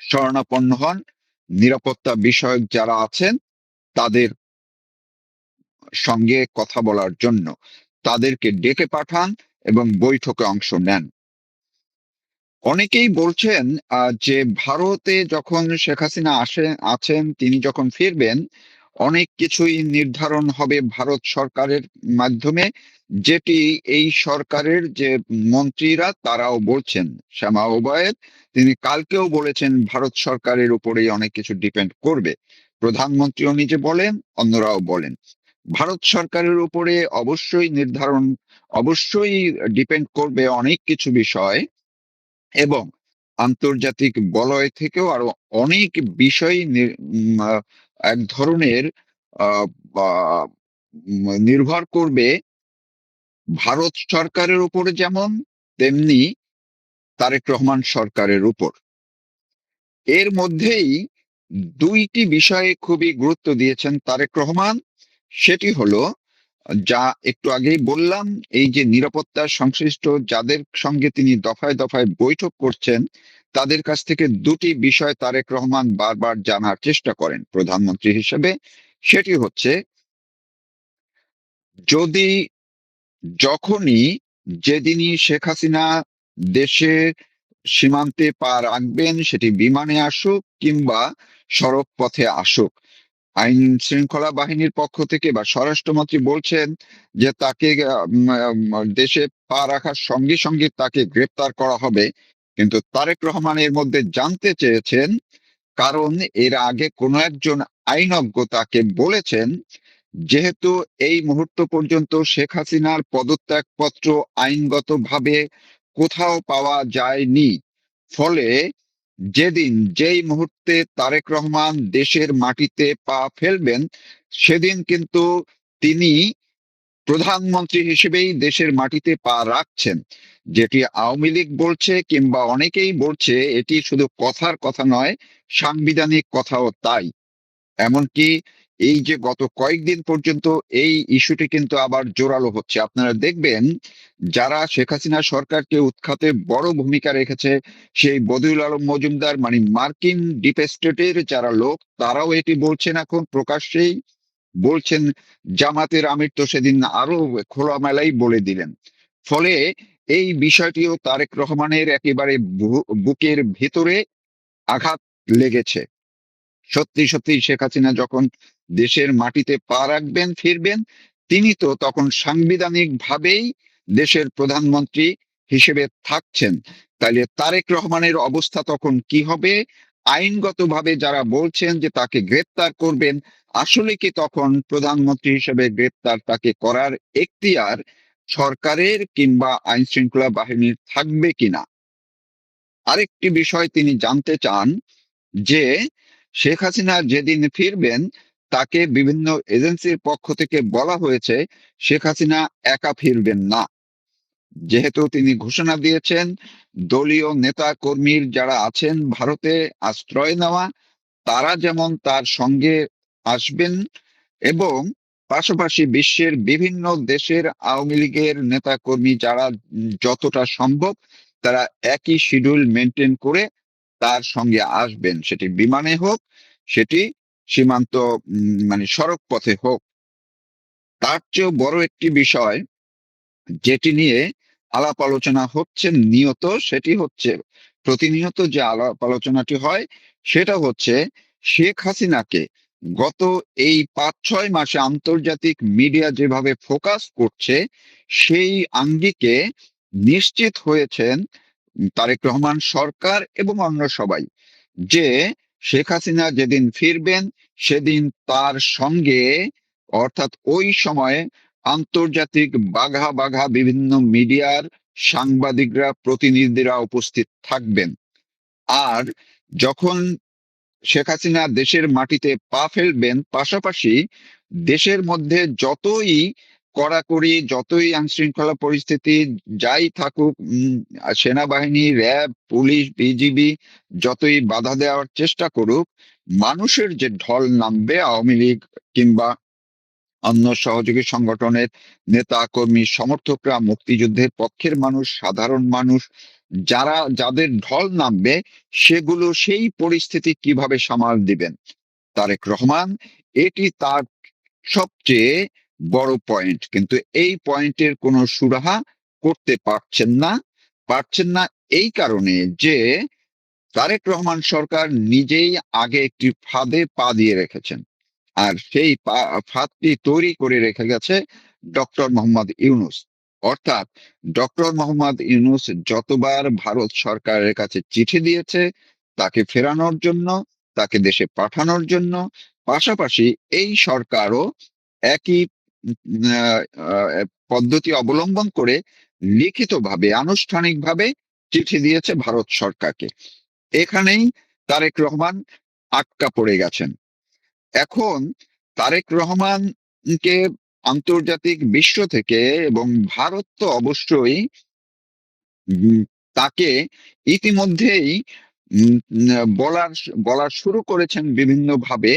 শরণাপন্ন হন। নিরাপত্তা বিষয়ক যারা আছেন তাদের সঙ্গে কথা বলার জন্য তাদেরকে ডেকে পাঠান এবং বৈঠকে অংশ নেন। অনেকেই বলছেন যে ভারতে যখন শেখ হাসিনা আছেন, তিনি যখন ফিরবেন, অনেক কিছুই নির্ধারণ হবে ভারত সরকারের মাধ্যমে, যেটি এই সরকারের যে মন্ত্রীরা তারাও বলছেন। শ্যামা ওবায়েদ তিনি কালকেও বলেছেন ভারত সরকারের উপরেই অনেক কিছু ডিপেন্ড করবে। প্রধানমন্ত্রীও নিজে বলেন, অন্যরাও বলেন ভারত সরকারের উপরে অবশ্যই ডিপেন্ড করবে অনেক কিছু বিষয়, এবং আন্তর্জাতিক বলয় থেকেও আরো অনেক বিষয় এক ধরনের আহ, বা- নির্ভর করবে ভারত সরকারের উপরে, যেমন তেমনি তারেক রহমান সরকারের উপর। এর মধ্যেই দুইটি বিষয়ে খুবই গুরুত্ব দিয়েছেন তারেক রহমান। সেটি হলো, যা একটু আগেই বললাম, এই যে নিরাপত্তা সংশ্লিষ্ট যাদের সঙ্গে তিনি দফায় দফায় বৈঠক করছেন, তাদের কাছ থেকে দুটি বিষয় তারেক রহমান বারবার জানার চেষ্টা করেন প্রধানমন্ত্রী হিসেবে। সেটি হচ্ছে, যদি যখনই যেদিনই শেখ হাসিনা দেশে সীমান্তে পা রাখবেন, সেটি বিমানে আসুক কিংবা সড়ক পথে আসুক, আইন শৃঙ্খলা বাহিনীর পক্ষ থেকে বা স্বরাষ্ট্রমন্ত্রী বলছেন যে তাকে দেশে পা রাখার সঙ্গে সঙ্গে তাকে গ্রেপ্তার করা হবে। কিন্তু তারেক রহমান এর মধ্যে জানতে চেয়েছেন, কারণ এর আগে কোনো একজন আইনজ্ঞ তাকে বলেছেন, যেহেতু এই মুহূর্ত পর্যন্ত শেখ হাসিনার পদত্যাগপত্র আইনগতভাবে কোথাও পাওয়া যায়নি, ফলে যেই মুহূর্তে তারেক রহমান দেশের মাটিতে পা ফেলবেন, সেদিন কিন্তু তিনি প্রধানমন্ত্রী হিসেবেই দেশের মাটিতে পা রাখছেন। যেটি আওয়ামী লীগ বলছে কিংবা অনেকেই বলছে, এটি শুধু কথার কথা নয়, সাংবিধানিক কথাও তাই। এমনকি এই যে গত কয়েকদিন পর্যন্ত এই ইস্যুটি কিন্তু আবার জোরালো হচ্ছে। আপনারা দেখবেন যারা শেখ হাসিনা সরকারকে উৎখাতে বড় ভূমিকা রেখেছে, সেই বদিউল আলম মজুমদার, মানে মার্কিন ডিপ স্টেটের যারা লোক, তারাও এটি বলছেন, এখন প্রকাশ্যেই বলছেন। জামাতের আমির তো সেদিন আরো খোলামেলাই বলে দিলেন। ফলে এই বিষয়টিও তারেক রহমানের একেবারে বুকের ভেতরে আঘাত লেগেছে। সত্যি সত্যি শেখ হাসিনা যখন দেশের মাটিতে পা রাখবেন, ফিরবেন, তিনি তো তখন সাংবিধানিক ভাবেই দেশের প্রধানমন্ত্রী হিসেবে থাকছেন। তাইলে তারেক রহমানের অবস্থা তখন কি হবে, আইনগতভাবে যারা বলছেন যে তাকে গ্রেপ্তার করবেন, আসলে কি তখন প্রধানমন্ত্রী হিসেবে গ্রেপ্তার তাকে করার এখতিয়ার সরকারের কিংবা আইন শৃঙ্খলা বাহিনীর থাকবে কিনা? আরেকটি বিষয় তিনি জানতে চান যে শেখ হাসিনা যেদিন ফিরবেন তাকে বিভিন্ন এজেন্সির পক্ষ থেকে বলা হয়েছে শেখ হাসিনা একা ফিরবেন না। যেহেতু তিনি ঘোষণা দিয়েছেন দলীয় নেতা কর্মীর যারা আছেন ভারতে আশ্রয় নেওয়া, তারা যেমন তার সঙ্গে আসবেন, এবং পাশাপাশি বিশ্বের বিভিন্ন দেশের আওয়ামী লীগের নেতা কর্মী যারা যতটা সম্ভব তারা একই শিডিউল মেনটেন করে তার সঙ্গে আসবেন, সেটি বিমানে হোক, সেটি সীমান্ত মানে সড়ক পথে হোক। তার চেয়েও বড় একটি বিষয় যেটি নিয়ে আলাপ আলোচনা হচ্ছে নিয়ত, সেটি হচ্ছে প্রতিনিয়ত যে আলাপ আলোচনাটি হয় সেটা হচ্ছে শেখ হাসিনাকে গত এই 5-6 মাসে আন্তর্জাতিক মিডিয়া যেভাবে ফোকাস করছে, সেই আঙ্গিকে নিশ্চিত হয়েছেন তারেক রহমান সরকার এবং অন্য সবাই যে শেখ হাসিনা যেদিন ফিরবেন সেদিন তার সঙ্গে, অর্থাৎ ওই সময়ে আন্তর্জাতিক বাঘা বাঘা বিভিন্ন মিডিয়ার সাংবাদিকরা, প্রতিনিধিরা উপস্থিত থাকবেন। আর যখন শেখ হাসিনা দেশের মাটিতে পা ফেলবেন, পাশাপাশি দেশের মধ্যে যতই কড়াকড়ি, যতই আইন শৃঙ্খলা পরিস্থিতি যাই থাকুক, সেনাবাহিনী, র্যাব, পুলিশ, বিজিবি যতই বাধা দেওয়ার চেষ্টা করুক, মানুষের যে ঢল নামবে, আওয়ামী লীগ কিংবা অন্য সহযোগী সংগঠনের নেতা কর্মী সমর্থকরা, মুক্তিযুদ্ধের পক্ষের মানুষ, সাধারণ মানুষ, যাদের ঢল নামবে, সেগুলো সেই পরিস্থিতি কিভাবে সামাল দিবেন তারেক রহমান, এটি তার সবচেয়ে বড় পয়েন্ট। কিন্তু এই পয়েন্টের কোনো সুরাহা করতে পারছেন না এই কারণে যে তারেক রহমান সরকার নিজেই আগে একটি ফাঁদে পা দিয়ে রেখেছেন। আর সেই ফাঁদটি তৈরি করে রেখে গেছে ডক্টর মোহাম্মদ ইউনূস। অর্থাৎ ডক্টর মোহাম্মদ ইউনূস যতবার ভারত সরকারের কাছে চিঠি দিয়েছে তাকে ফেরানোর জন্য, তাকে দেশে পাঠানোর জন্য, পাশাপাশি এই সরকারও একই আহ, আহ, পদ্ধতি অবলম্বন করে লিখিতভাবে, আনুষ্ঠানিকভাবে চিঠি দিয়েছে ভারত সরকারকে। এখানেই তারেক রহমান আটকা পড়ে গেছেন। এখন তারেক রহমানকে আন্তর্জাতিক বিশ্ব থেকে এবং ভারত তো অবশ্যই উম, তাকে ইতিমধ্যেই উম, বলার বলা শুরু করেছেন বিভিন্ন ভাবে,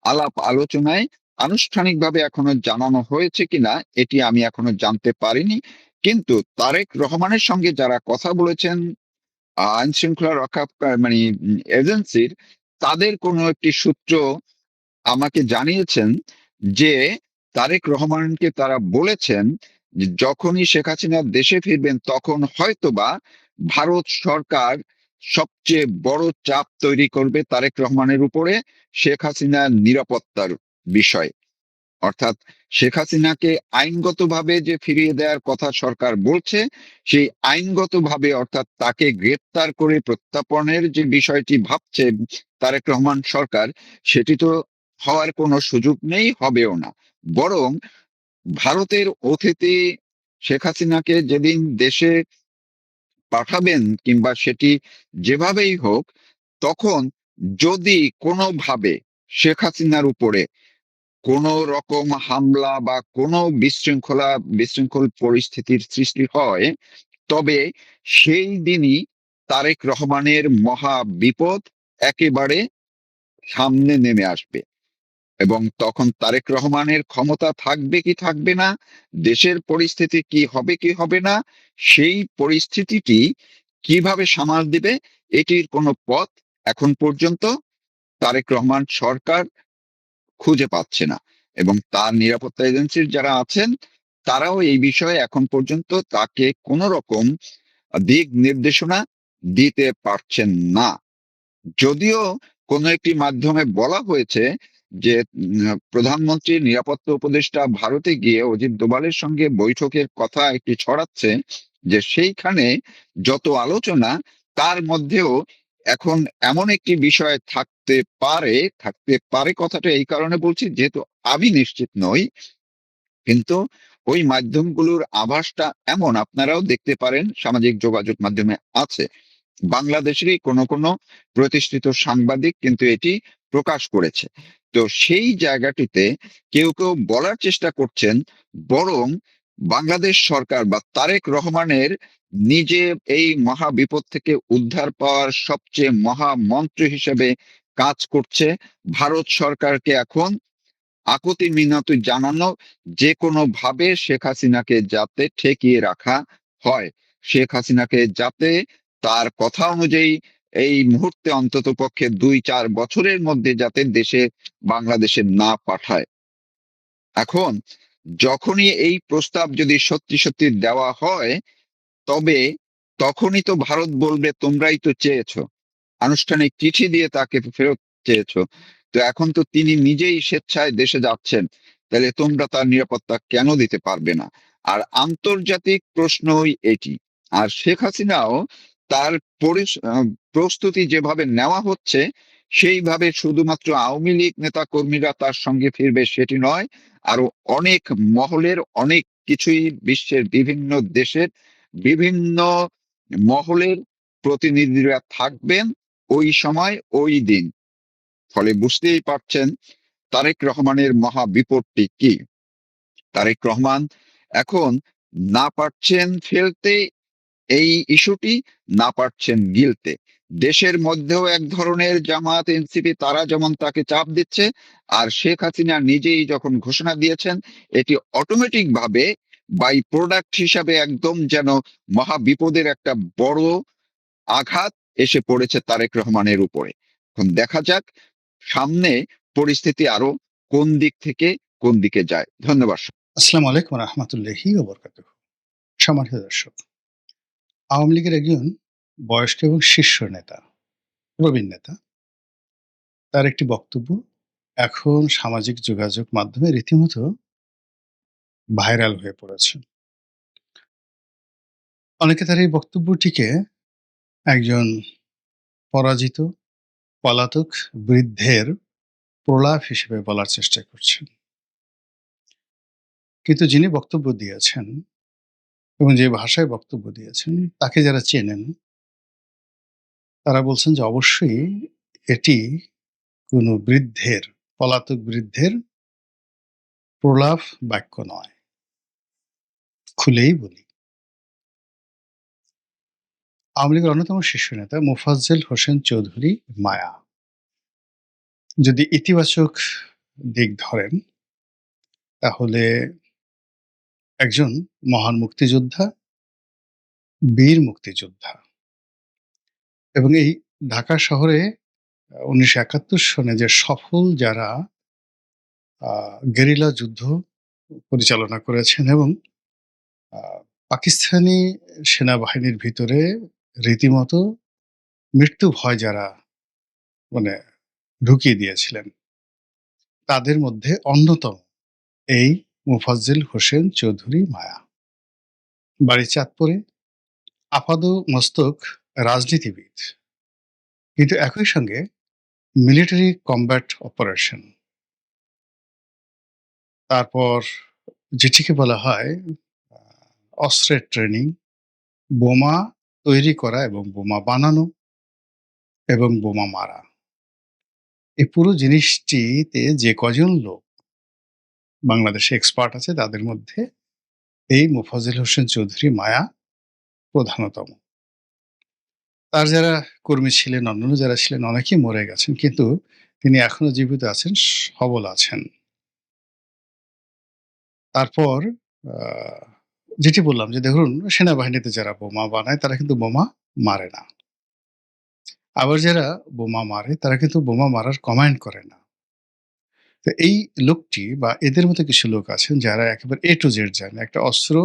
আলাপ আলোচনায়। আনুষ্ঠানিকভাবে এখনো জানানো হয়েছে কিনা এটি আমি এখনো জানতে পারিনি, কিন্তু তারেক রহমানের সঙ্গে যারা কথা বলেছেন আইন শৃঙ্খলা রক্ষা মানে এজেন্সির, তাদের কোনো একটি সূত্র আমাকে জানিয়েছেন যে তারেক রহমানকে তারা বলেছেন যে যখনই শেখ হাসিনা দেশে ফিরবেন তখন হয়তোবা ভারত সরকার সবচেয়ে বড় চাপ তৈরি করবে তারেক রহমানের উপরে শেখ হাসিনার নিরাপত্তার বিষয়। অর্থাৎ শেখ হাসিনাকে আইনগতভাবে যে ফিরিয়ে দেওয়ার কথা সরকার বলছে, সেই আইনগতভাবে অর্থাৎ তাকে গ্রেপ্তার করে প্রত্যাপনের যে বিষয়টি ভাবছে তারেক রহমান সরকার, সেটি তো হওয়ার কোনো সুযোগ নেই, হবেও না। বরং ভারতের অতিথি শেখ হাসিনাকে যেদিন দেশে পাঠাবেন কিংবা সেটি যেভাবেই হোক, তখন যদি কোনোভাবে শেখ হাসিনার উপরে কোনো রকম হামলা বা কোনো বিশৃঙ্খল পরিস্থিতির সৃষ্টি হয়, তবে সেই দিনই তারেক রহমানের মহা বিপদ একেবারে সামনে নেমে আসবে। এবং তখন তারেক রহমানের ক্ষমতা থাকবে কি থাকবে না, দেশের পরিস্থিতি কি হবে কি হবে না, সেই পরিস্থিতিটি কিভাবে সামাল দিবে, এটির কোনো পথ এখন পর্যন্ত তারেক রহমান সরকার খুঁজে পাচ্ছে না। এবং তার নিরাপত্তা এজেন্সির যারা আছেন তারাও এই বিষয়ে এখন পর্যন্ত তাকে কোনো রকম দিক নির্দেশনা দিতে পারছেন না। যদিও কোনো একটি মাধ্যমে বলা হয়েছে যে প্রধানমন্ত্রীর নিরাপত্তা উপদেষ্টা ভারতে গিয়ে অজিত দোভালের সঙ্গে বৈঠকের কথা একটি ছড়াচ্ছে, যে সেইখানে যত আলোচনা তার মধ্যেও এখন এমন একটি বিষয় থাকতে পারে কথাটা এই কারণে বলছি যেহেতু আমি নিশ্চিত নই, কিন্তু ওই মাধ্যমগুলোর আভাসটা এমন আপনারাও দেখতে পারেন, সামাজিক যোগাযোগ মাধ্যমে আছে। বাংলাদেশেরই কোনো কোনো প্রতিষ্ঠিত সাংবাদিক কিন্তু এটি প্রকাশ করেছে। তো সেই জায়গাটিতে কেউ কেউ বলার চেষ্টা করছেন, বরং বাংলাদেশ সরকার বা তারেক রহমানের নিজে এই মহা বিপদ থেকে উদ্ধার পাওয়ার সবচেয়ে মহা মন্ত্র হিসেবে কাজ করছে। ভারত সরকারকে এখন আকুতি মিনতি জানানো, যে কোনো ভাবে শেখ হাসিনাকে যাতে ঠেকিয়ে রাখা হয়, শেখ হাসিনাকে যাতে তার কথা অনুযায়ী এই মুহূর্তে অন্তত পক্ষে 2-4 বছরের মধ্যে যাতে বাংলাদেশে না পাঠায়। এখন যখনই এই প্রস্তাব যদি সত্যি সত্যি দেওয়া হয়, তবে তখনই তো ভারত বলবে তোমরাই তো চেয়েছো, আনুষ্ঠানিক চিঠি দিয়ে তাকে ফেরত চেয়েছো। তো এখন তো তিনি নিজেই স্বেচ্ছায় দেশে যাচ্ছেন, তাহলে তোমরা তার নিরাপত্তা কেন দিতে পারবে না? আর আন্তর্জাতিক প্রশ্নই এটি। আর শেখ হাসিনাও তার প্রস্তুতি যেভাবে নেওয়া হচ্ছে, সেইভাবে শুধুমাত্র আওয়ামী লীগ নেতা কর্মীরা তার সঙ্গে ফিরবে সেটি নয়, আরো অনেক মহলের অনেক কিছুই, বিশ্বের বিভিন্ন দেশের বিভিন্ন মহলের প্রতিনিধিরা থাকবেন ওই সময় ওই দিন। ফলে বুঝতেই পারছেন তারেক রহমানের মহা বিপদটি কি। তারেক রহমান এখন না পারছেন ফেলতে এই ইস্যুটি, না পারছেন গিলতে। দেশের মধ্যেও এক ধরনের জামাত এনসিপি তারা যেমন তাকে চাপ দিচ্ছে, আর শেখ হাসিনা নিজেই যখন ঘোষণা দিয়েছেন, এটি অটোমেটিক ভাবে বাই প্রোডাক্ট হিসাবে একদম যেন মহা বিপদের একটা বড় আঘাত এসে পড়েছে তারেক রহমানের উপরে। এখন দেখা যাক সামনে পরিস্থিতি আরো কোন দিক থেকে কোন দিকে যায়। ধন্যবাদ। আসসালামু আলাইকুম রহমতুল্লাহি ওবরকাতুহ। সম্মানিত দর্শক, আওয়ামী লীগের একজন বয়স্ক এবং শীর্ষ নেতা, প্রবীণ নেতা, তার একটি বক্তব্য এখন সামাজিক যোগাযোগ মাধ্যমে রীতিমতো ভাইরাল হয়ে পড়েছে। অনেকে তার এই বক্তব্যটিকে একজন পরাজিত পলাতক বৃদ্ধের প্রলাপ হিসেবে বলার চেষ্টা করছেন, কিন্তু যিনি বক্তব্য দিয়েছেন এবং যে ভাষায় বক্তব্য দিয়েছেন তাকে যারা চেনেন তারা বলছেন যে অবশ্যই এটি কোনো বৃদ্ধের, পলাতক বৃদ্ধের প্রলাপ বাক্য নয়। খুলেই বলি, আওয়ামী লীগের অন্যতম শীর্ষ নেতা মোফাজ্জেল হোসেন চৌধুরী মায়া যদি ইতিবাচক দিক ধরেন, তাহলে একজন মহান মুক্তিযোদ্ধা, বীর মুক্তিযোদ্ধা, এবং এই ঢাকা শহরে 1971 সনে যে সফল যারা গেরিলা যুদ্ধ পরিচালনা করেছেন এবং আহ, পাকিস্তানি সেনাবাহিনীর ভিতরে রীতিমতো মৃত্যু ভয় যারা মানে ঢুকিয়ে দিয়েছিলেন, তাদের মধ্যে অন্যতম এই মোফাজ্জেল হোসেন চৌধুরী মায়া। বাড়ি চাঁদপুরে, আপাদ মস্তক রাজনীতিবিদ, কিন্তু একই সঙ্গে মিলিটারি কমব্যাট অপারেশন, তারপর যেটিকে বলা হয় অস্ত্রের ট্রেনিং, বোমা তৈরি করা এবং বোমা বানানো এবং বোমা মারা, এই পুরো জিনিসটিতে যে কজন লোক বাংলাদেশে এক্সপার্ট আছে তাদের মধ্যে এই মোফাজ্জেল হোসেন চৌধুরী মায়া প্রধানতম। তার যারা কর্মী ছিলেন, অন্যান্য যারা ছিলেন, অনেকেই মরে গেছেন, কিন্তু তিনি এখনো জীবিত আছেন, সবল আছেন। তারপর আহ, যেটি বললাম যে দেখুন, সেনাবাহিনীতে যারা বোমা বানায় তারা কিন্তু বোমা মারে না, আবার যারা বোমা মারে তারা কিন্তু বোমা মারার কমান্ড করে না। তো এই লোকটি বা এদের মতো কিছু লোক আছেন যারা একেবারে এ টু জেড জানে একটা অস্ত্র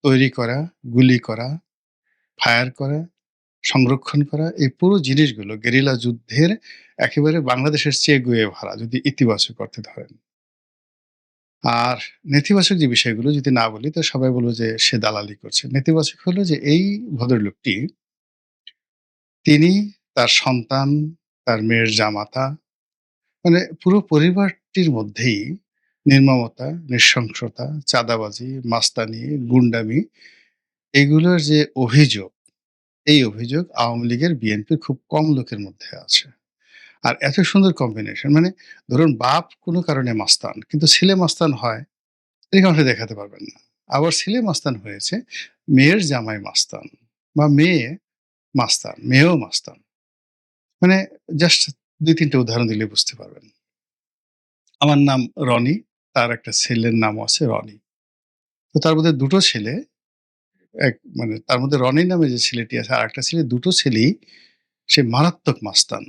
তৈরি করা, গুলি করা, ফায়ার করা, সংরক্ষণ করা, এই পুরো জিনিসগুলো গেরিলা যুদ্ধের একেবারে বাংলাদেশের চেয়ে গুয়ে ভরা, যদি ইতিবাচক অর্থে ধরেন। আর নেতিবাচক যে বিষয়গুলো যদি না বলি তো সবাই বলবো যে সে দালালি করছে। নেতিবাচক হলো যে এই ভদ্রলোকটি, তিনি তার সন্তান, তার মেয়ের জামাতা, মানে পুরো পরিবারটির মধ্যেই নির্মমতা, নৃশংসতা, চাঁদাবাজি, মাস্তানি, গুন্ডামি এগুলোর যে অভিযোগ, এই অভিযোগ আওয়ামী লীগের, বিএনপির খুব কম লোকের মধ্যে আছে। আর এত সুন্দর কম্বিনেশন, মানে ধরুন বাপ কোনো কারণে মাস্তান, কিন্তু ছেলে মাস্তান হয় এরকম আপনি দেখাতে পারবেন না। আবার ছেলে মাস্তান হয়েছে, মেয়ের জামাই মাস্তান বা মেয়ে মাস্তান, মেয়েও মাস্তান। মানে জাস্ট ২-৩ টা উদাহরণ দিলে বুঝতে পারবেন। আমার নাম রনি, তার একটা ছেলের নামও আছে রনি। তো তার মধ্যে ২ টো ছেলে, মানে তার মধ্যে রনি নামে যে ছেলেটি আছে আরেকটা ছেলে, ২ টো ছেলেই সে মারাত্মক মাস্তান।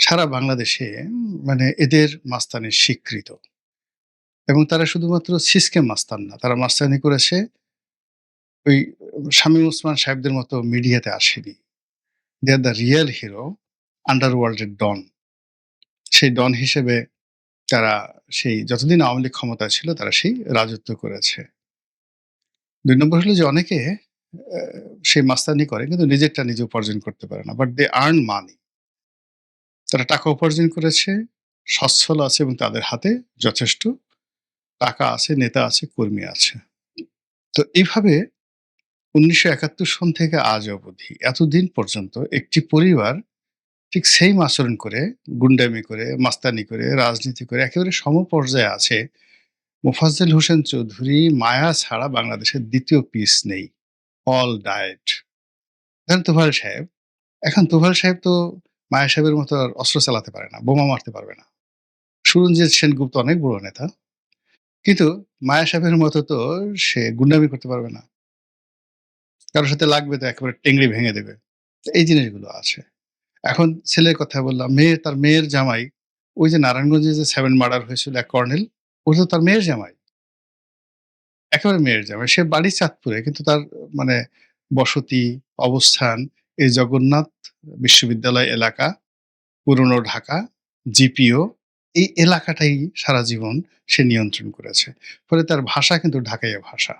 সারা বাংলাদেশে মানে এদের মাস্তানি স্বীকৃত। এবং তারা শুধুমাত্র সিস্টেম মাস্তান না, তারা মাস্তানি করেছে ওই শামীম ওসমান সাহেবদের মতো মিডিয়াতে আসেনি। They are the real hero, underworld এর ডন। সেই ডন হিসেবে তারা সেই যতদিন আওয়ামী লীগ ক্ষমতায় ছিল তারা সেই রাজত্ব করেছে। ২ নম্বর হলো যে অনেকে সেই মাস্তানি করে কিন্তু নিজেরটা নিজে উপার্জন করতে পারে না। But they earn money. তারা টাকা উপার্জন করেছে, সচ্ছল আছে এবং তাদের হাতে যথেষ্ট টাকা আছে, নেতা আছে, কর্মী আছে। তো এইভাবে ১৯৭১ সন থেকে আজ অবধি এতদিন পর্যন্ত একটি পরিবার ঠিক সেইম আচরণ করে, গুন্ডামি করে, মাস্তানি করে, রাজনীতি করে একেবারে সমপর্যায়ে আছে। মোফাজ্জেল হোসেন চৌধুরী মায়া ছাড়া বাংলাদেশের ২য় পিস নেই। All diet. ধরেন তোফায়েল সাহেব, এখন তোফায়েল সাহেব তো মায়া সাহেবের মতো আর অস্ত্র চালাতে পারে না, বোমা মারতে পারবে না। সুরঞ্জিত সেনগুপ্ত অনেক বড় নেতা। কিন্তু মায়া সাহেবের মতো তো সে গুন্ডামি করতে পারবে না। কারো সাথে লাগবে তো একেবারে টেংরি ভেঙে দেবে। এই জিনিসগুলো আছে। এখন ছেলের কথা বললাম, তার মেয়ের জামাই, ওই যে নারায়ণগঞ্জে যে 7 মার্ডার হয়েছিল এক কর্নেল, ওটা তো তার মেয়ের জামাই। একেবারে মেয়ের জামাই। সে বাড়ি চাঁদপুরে কিন্তু তার মানে বসতি, অবস্থান এই জগন্নাথ বিশ্ববিদ্যালয় এলাকা, পুরনো ঢাকা, জিপিও এই এলাকাটাই সারা জীবন সে নিয়ন্ত্রণ করেছে। ফলে তার ভাষা কিন্তু ঢাকাইয়া ভাষা।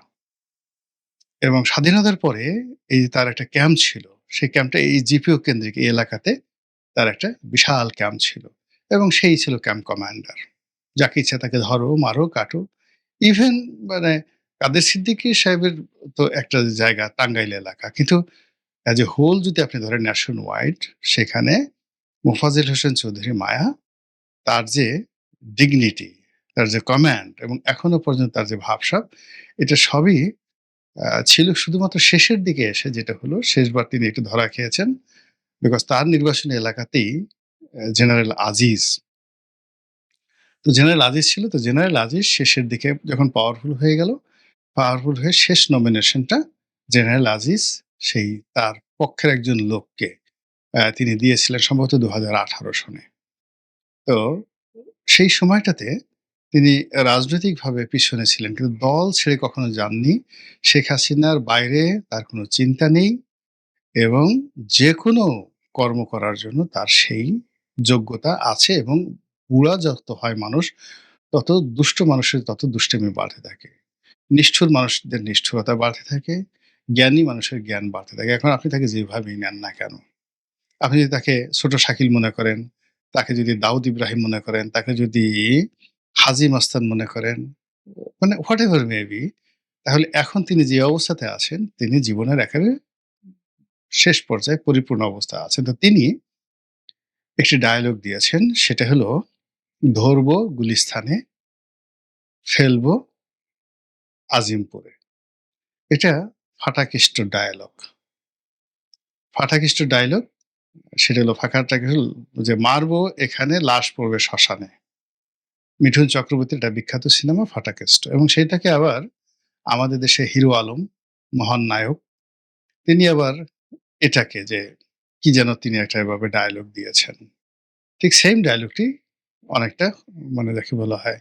এবং স্বাধীনতার পরে এই যে তার একটা ক্যাম্প ছিল, সেই ক্যাম্পটা এই জিপিও কেন্দ্রিক এই এলাকাতে তার একটা বিশাল ক্যাম্প ছিল এবং সেই ছিল ক্যাম্প কমান্ডার। যাকে ইচ্ছা তাকে ধরো, মারো, কাটো। ইভেন মানে কাদের সিদ্দিকী সাহেবের তো একটা জায়গা টাঙ্গাইল এলাকা। কিন্তু অ্যাজ এ হোল যদি আপনি ধরেন ন্যাশন ওয়াইড, সেখানে মোফাজ্জেল হোসেন চৌধুরী মায়া, তার যে ডিগনিটি, তার যে কমান্ড এবং এখনো পর্যন্ত তার যে ভাবসাব, এটা সবই ছিল শুধুমাত্র শেষের দিকে এসে, যেটা হলো শেষবার তিনি একটু ধরা খেয়েছেন। বিকজ তার নির্বাচনী এলাকাতেই জেনারেল আজিজ, তো জেনারেল আজিজ ছিল, তো জেনারেল আজিজ শেষের দিকে যখন পাওয়ারফুল হয়ে গেল, পাওয়ারফুল হয়ে শেষ নমিনেশনটা জেনারেল আজিজ সেই তার পক্ষের একজন লোককে তিনি দিয়েছিলেন সম্ভবত ২০১৮ সনে। তো সেই সময়টাতে তিনি রাজনৈতিকভাবে পিছনে ছিলেন কিন্তু দল ছেড়ে কখনো যাননি। শেখ হাসিনার বাইরে তার কোনো চিন্তা নেই এবং যেকোনো কর্ম করার জন্য তার সেই যোগ্যতা আছে এবং বুড়া যত হয় মানুষ, তত দুষ্ট মানুষের তত দুষ্টামি বাড়তে থাকে। নিষ্ঠুর মানুষদের নিষ্ঠুরতা বাড়তে থাকে, জ্ঞানী মানুষের জ্ঞান বাড়তে থাকে। এখন আপনি তাকে যেভাবেই নেন না কেন, আপনি যদি তাকে ছোট শাকিল মনে করেন, তাকে যদি দাউদ ইব্রাহিম মনে করেন, তাকে যদি হাজী মাস্তান মনে করেন, মানে হোয়াট এভার মে বি, তাহলে এখন তিনি যে অবস্থাতে আছেন, তিনি জীবনের একেবারে শেষ পর্যায়ে পরিপূর্ণ অবস্থায় আছেন। তো তিনি একটি ডায়ালগ দিয়েছেন, সেটা হলো, "ধরবো গুলিস্তানে, ফেলবো আজিমপুরে।" এটা ফাটাকেষ্ট ডায়ালগ। ফাটাকেষ্ট ডায়ালগ, সেটা হলো যে, "মারবো এখানে, লাশ পড়বে শ্মশানে।" মিঠুন চক্রবর্তীর একটা বিখ্যাত সিনেমা ফাটাকেষ্ট, এবং সেটাকে আবার আমাদের দেশে হিরো আলম, মহান নায়ক, তিনি আবার এটাকে যে কি যেন তিনি একটা এভাবে ডায়ালগ দিয়েছেন। ঠিক সেম ডায়ালগটি অনেকটা মানে যাকে বলা হয়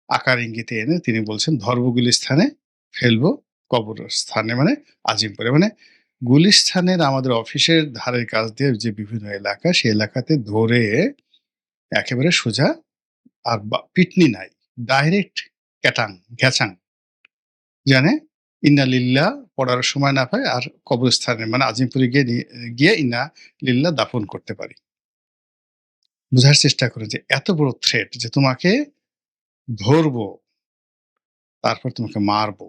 আকার ইঙ্গিতে এনে তিনি বলছেন, "ধরবো গুলিস্তানে, ফেলবো কবরস্থানে", মানে আজিমপুরে। মানে গুলিস্তানের আমাদের অফিসের ধারের কাছ দিয়ে যে বিভিন্ন এলাকা, সেই এলাকাতে ধরে একেবারে সোজা, আর পিটনি নাই। ডাইরেক্ট ক্যাটাং, ঘ্যাচাং। জানে ইন্না লিল্লাহ পড়ার সময় না পাই আর কবরস্থানে মানে আজিমপুরে গিয়ে ইন্না লিল্লাহ দাফন করতে পারি। বুঝার চেষ্টা করেন যে এত বড় থ্রেট যে তোমাকে ধরবো, তারপর তোমাকে মারবো।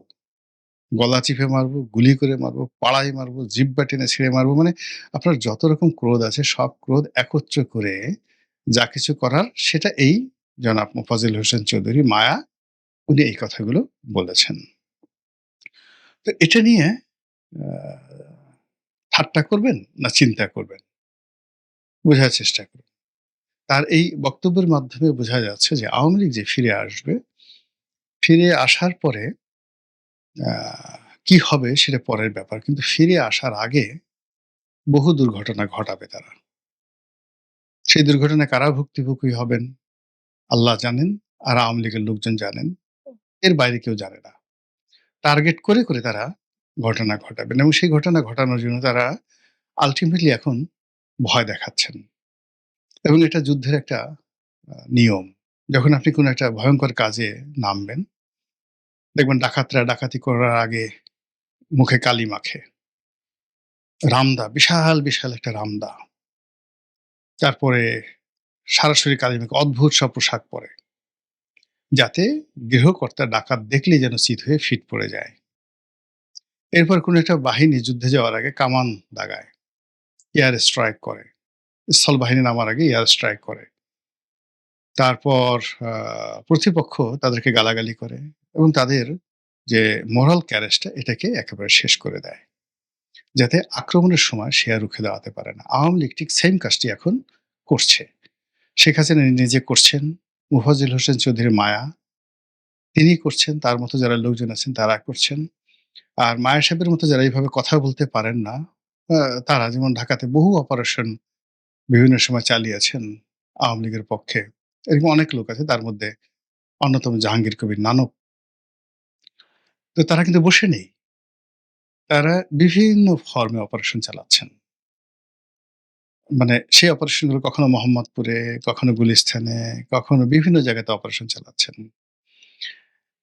গলা চিপে মারবো, গুলি করে মারবো, পাড়ায় মারবো, জিহ্বা টেনে ছিঁড়ে মারবো। মানে আপনার যত রকম ক্রোধ আছে সব ক্রোধ একত্র করে যা কিছু করার সেটা এই জনাব মোফাজ্জল হোসেন চৌধুরী মায়া উনি এই কথাগুলো বলেছেন। তো এটা নিয়ে আ ঠাট্টা করবেন না চিন্তা করবেন? বোঝার চেষ্টা করুন। তার এই বক্তব্যের মাধ্যমে বোঝা যাচ্ছে যে আওয়ামী লীগ যে ফিরে আসবে, ফিরে আসার পরে আ কি হবে সেটা পরের ব্যাপার। কিন্তু ফিরে আসার আগে বহু দুর্ঘটনা ঘটাবে তারা। সেই দুর্ঘটনায় কারা ভুক্তভোগী হবেন আল্লাহ জানেন, আর আওয়ামী লীগের লোকজন জানেন। এর বাইরে কেউ জানে না। টার্গেট করে, করে তারা ঘটনা ঘটাবেন এবং সেই ঘটনা ঘটানোর জন্য তারা আল্টিমেটলি এখন ভয় দেখাচ্ছেন এবং এটা যুদ্ধের একটা নিয়ম। যখন আপনি কোনো একটা ভয়ংকর কাজে নামবেন, দেখবেন ডাকাতরা ডাকাতি করার আগে মুখে কালি মাখে। রামদা, বিশাল, বিশাল একটা রামদা। তারপরে সারা শরীরে কালি মাখে, অদ্ভুত সব পোশাক পরে। যাতে গৃহকর্তা ডাকাত দেখলেই যেন চিত হয়ে ফিট পড়ে যায়। এরপর কোনো একটা বাহিনী যুদ্ধে যাওয়ার আগে কামান দাগায়, এয়ার স্ট্রাইক করে। স্থল বাহিনী নামার আগে এয়ার স্ট্রাইক করে। তারপর আ প্রতিপক্ষ তাদেরকে গালাগালি করে এবং তাদের যে মোরাল ক্যারেজটা এটাকে একেবারে শেষ করে দেয়। যাতে আক্রমণের সময় সে আর রুখে দাঁড়াতে পারে না। আওয়ামী লীগ ঠিক সেম কাজটি এখন করছে। শেখ হাসিনা নিজে করছেন, মোফাজ্জল হোসেন চৌধুরীর মায়া তিনি করছেন, তার মতো যারা লোকজন আছেন তারা করছেন। আর মায়া সাহেবের মতো যারা এইভাবে কথা বলতে পারেন না, আ তারা যেমন ঢাকাতে বহু অপারেশন বিভিন্ন সময় চালিয়েছেন আওয়ামী লীগের পক্ষে। এরকম অনেক লোক আছে তার মধ্যে অন্যতম জাহাঙ্গীর কবির নানক। তো তারা কিন্তু বসে নেই। তারা বিভিন্ন ফর্মে অপারেশন চালাচ্ছেন। মানে সেই অপারেশনগুলো কখনো মোহাম্মদপুরে, কখনো গুলিস্তানে, কখনো বিভিন্ন জায়গাতে অপারেশন চালাচ্ছেন।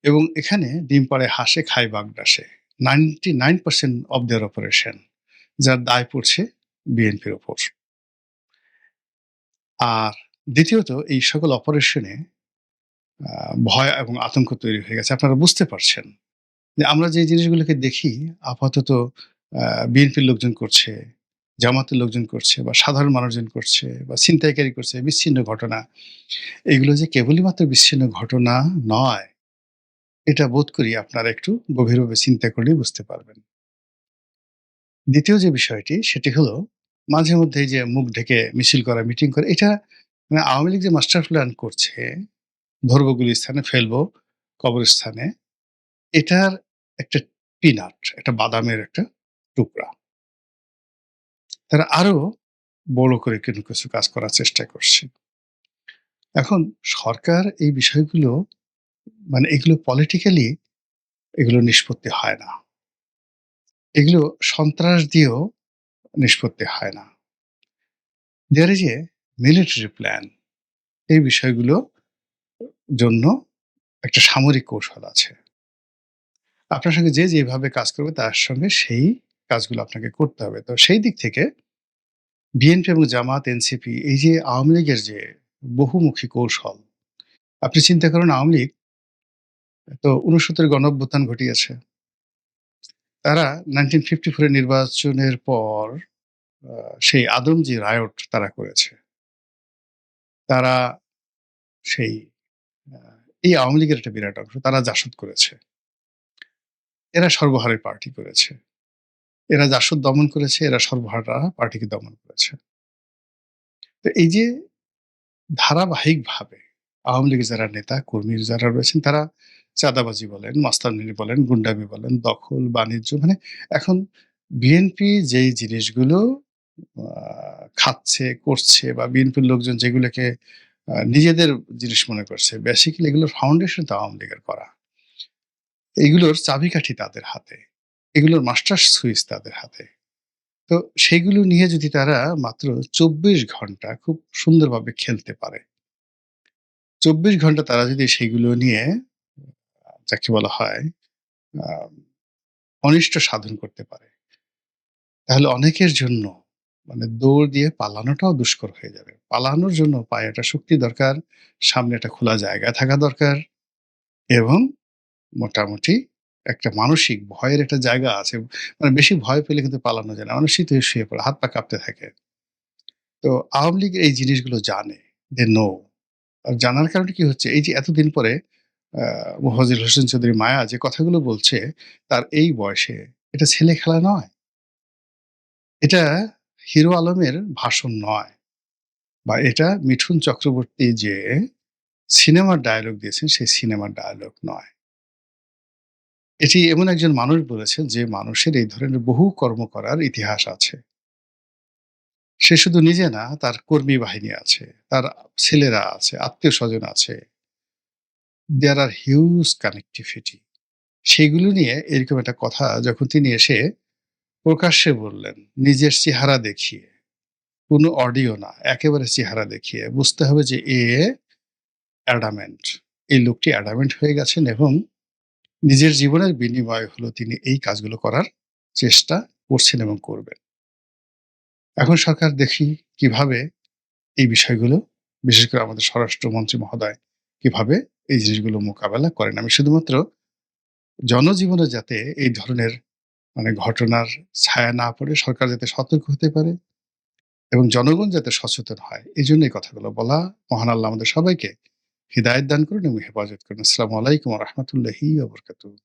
এবং এখানে ডিম পাড়ে হাঁসে খায় বাঘ ডাসে। 99% অফ দেয়ার অপারেশন যার দায় পড়ছে বিএনপির উপর। আর দ্বিতীয়ত এই সকল অপারেশনে ভয় এবং আতঙ্ক তৈরি হয়ে গেছে। আপনারা বুঝতে পারছেন যে আমরা যে জিনিসগুলোকে দেখি আপাতত বিএনপির লোকজন করছে, জামাতের লোকজন করছে বা সাধারণ মানুষজন করছে বা ছিনতাইকারী করছে, বিচ্ছিন্ন ঘটনা। এগুলো যে কেবলই মাত্র বিচ্ছিন্ন ঘটনা নয়, এটা বোধ করি আপনারা একটু গভীরভাবে চিন্তা করলেই বুঝতে পারবেন। দ্বিতীয় যে বিষয়টি সেটি হলো মাঝে মধ্যে এই যে মুখ ঢেকে মিছিল করা, মিটিং করা এটা মানে আওয়ামী লীগ যে মাস্টার প্ল্যান করছে, ধরবো গুলিস্তানে, ফেলবো কবরস্থানে, এটার একটা পিনাট, একটা বাদামের একটা টুকরা। তারা আরো বড় করে কিন্তু কিছু কাজ করার চেষ্টা করছে। এখন সরকার এই বিষয়গুলো মানে এগুলো পলিটিক্যালি এগুলো নিষ্পত্তি হয় না। এগুলো সন্ত্রাস দিয়েও নিষ্পত্তি হয় না। There is a military plan. এই বিষয়গুলো জন্য একটা সামরিক কৌশল আছে। আপনার সঙ্গে যে যেভাবে কাজ করবে তার সঙ্গে সেই কাজগুলো আপনাকে করতে হবে। তো সেই দিক থেকে বিএনপি এবং জামাত, এনসিপি এই যে আওয়ামী লীগের যে বহুমুখী কৌশল, আপনি চিন্তা করুন আওয়ামী লীগ তো ৬৯ গণঅভ্যুত্থান ঘটিয়েছে। তারা 1954 এর নির্বাচনের পর আ সেই আদমজি রায়ট তারা করেছে। তারা সেই আ এই আওয়ামী লীগের একটা বিরাট অংশ তারা জাসদ করেছে। এরা সর্বহারের পার্টি করেছে। এরা জাসদ দমন করেছে, এরা সর্বহারা পার্টিকে দমন করেছে। তো এই যে ধারাবাহিকভাবে আওয়ামী লীগের যারা নেতা কর্মী যারা রয়েছেন তারা চাঁদাবাজি বলেন, মাস্তানগিরি বলেন, গুন্ডামি বলেন, দখল, বাণিজ্য মানে এখন বিএনপি যেই জিনিসগুলো আ খাচ্ছে, করছে বা বিএনপির লোকজন যেগুলোকে নিজেদের জিনিস মনে করছে, বেসিক্যালি এগুলোর ফাউন্ডেশন তো আওয়ামী লীগের করা। এগুলোর চাবিকাঠি তাদের হাতে। এগুলোর মাস্টার সুইচ তাদের হাতে। তো সেগুলো নিয়ে যদি তারা মাত্র ২৪ ঘন্টা খুব সুন্দরভাবে খেলতে পারে। ২৪ ঘন্টা তারা যদি সেগুলো নিয়ে যাকে বলা হয় আ অনিষ্ট সাধন করতে পারে, তাহলে অনেকের জন্য মানে দৌড় দিয়ে পালানোটাও দুষ্কর হয়ে যাবে। পালানোর জন্য পায়ে একটা শক্তি দরকার, সামনে একটা খোলা জায়গা থাকা দরকার এবং মোটামুটি একটা মানসিক ভয়ের একটা জায়গা আছে। মানে বেশি ভয় পেলে কিন্তু পালানো যায় না। মানুষ শীত হয়ে শুয়ে পড়ে, হাত পা কাঁপতে থাকে। তো আওয়ামী লীগ এই জিনিসগুলো জানে, দে নো। আর জানার কারণে কি হচ্ছে, এই যে এতদিন পরে ফজল হোসেন চৌধুরী মায়া যে কথাগুলো বলছে তার এই বয়সে, এটা ছেলে খেলা নয়। এটা হিরো আলমের ভাষণ নয়, বা এটা মিঠুন চক্রবর্তী যে সিনেমার ডায়ালগ দিয়েছেন সেই সিনেমার ডায়ালগ নয়। এটি এমন একজন মানুষ বলেছেন যে মানুষের এই ধরনের বহু কর্ম করার ইতিহাস আছে। সে শুধু নিজে না, তার কর্মী বাহিনী আছে, তার ছেলেরা আছে, আত্মীয়স্বজন আছে। দেয়ার আর হিউজ কানেক্টিভিটি। সেগুলো নিয়ে এরকম একটা কথা যখন তিনি এসে প্রকাশ্যে বললেন, নিজের চেহারা দেখিয়ে, কোনো অডিও না, একেবারে চেহারা দেখিয়ে বুঝতে হবে যে অ্যাডামেন্ট। এই লোকটি অ্যাডামেন্ট হয়ে গেছেন এবং নিজের জীবনের বিনিময় হলো তিনি এই কাজগুলো করার চেষ্টা করছেন এবং করবেন। এখন সরকার দেখি কিভাবে এই বিষয়গুলো, বিশেষ করে আমাদের স্বরাষ্ট্রমন্ত্রী মহোদয় কিভাবে এই জিনিসগুলো মোকাবেলা করেন। আমি শুধুমাত্র জনজীবনে যাতে এই ধরনের মানে ঘটনার ছায়া না পড়ে, সরকার যাতে সতর্ক হতে পারে এবং জনগণ যাতে সচেতন হয়, এজন্য এই কথাগুলো বলা। মহান আল্লাহ আমাদের সবাইকে হিদায়াত দান করুন এবং হেফাজত করুন। আসসালামু আলাইকুম ওয়া রাহমাতুল্লাহি ওয়া বারাকাতুহু।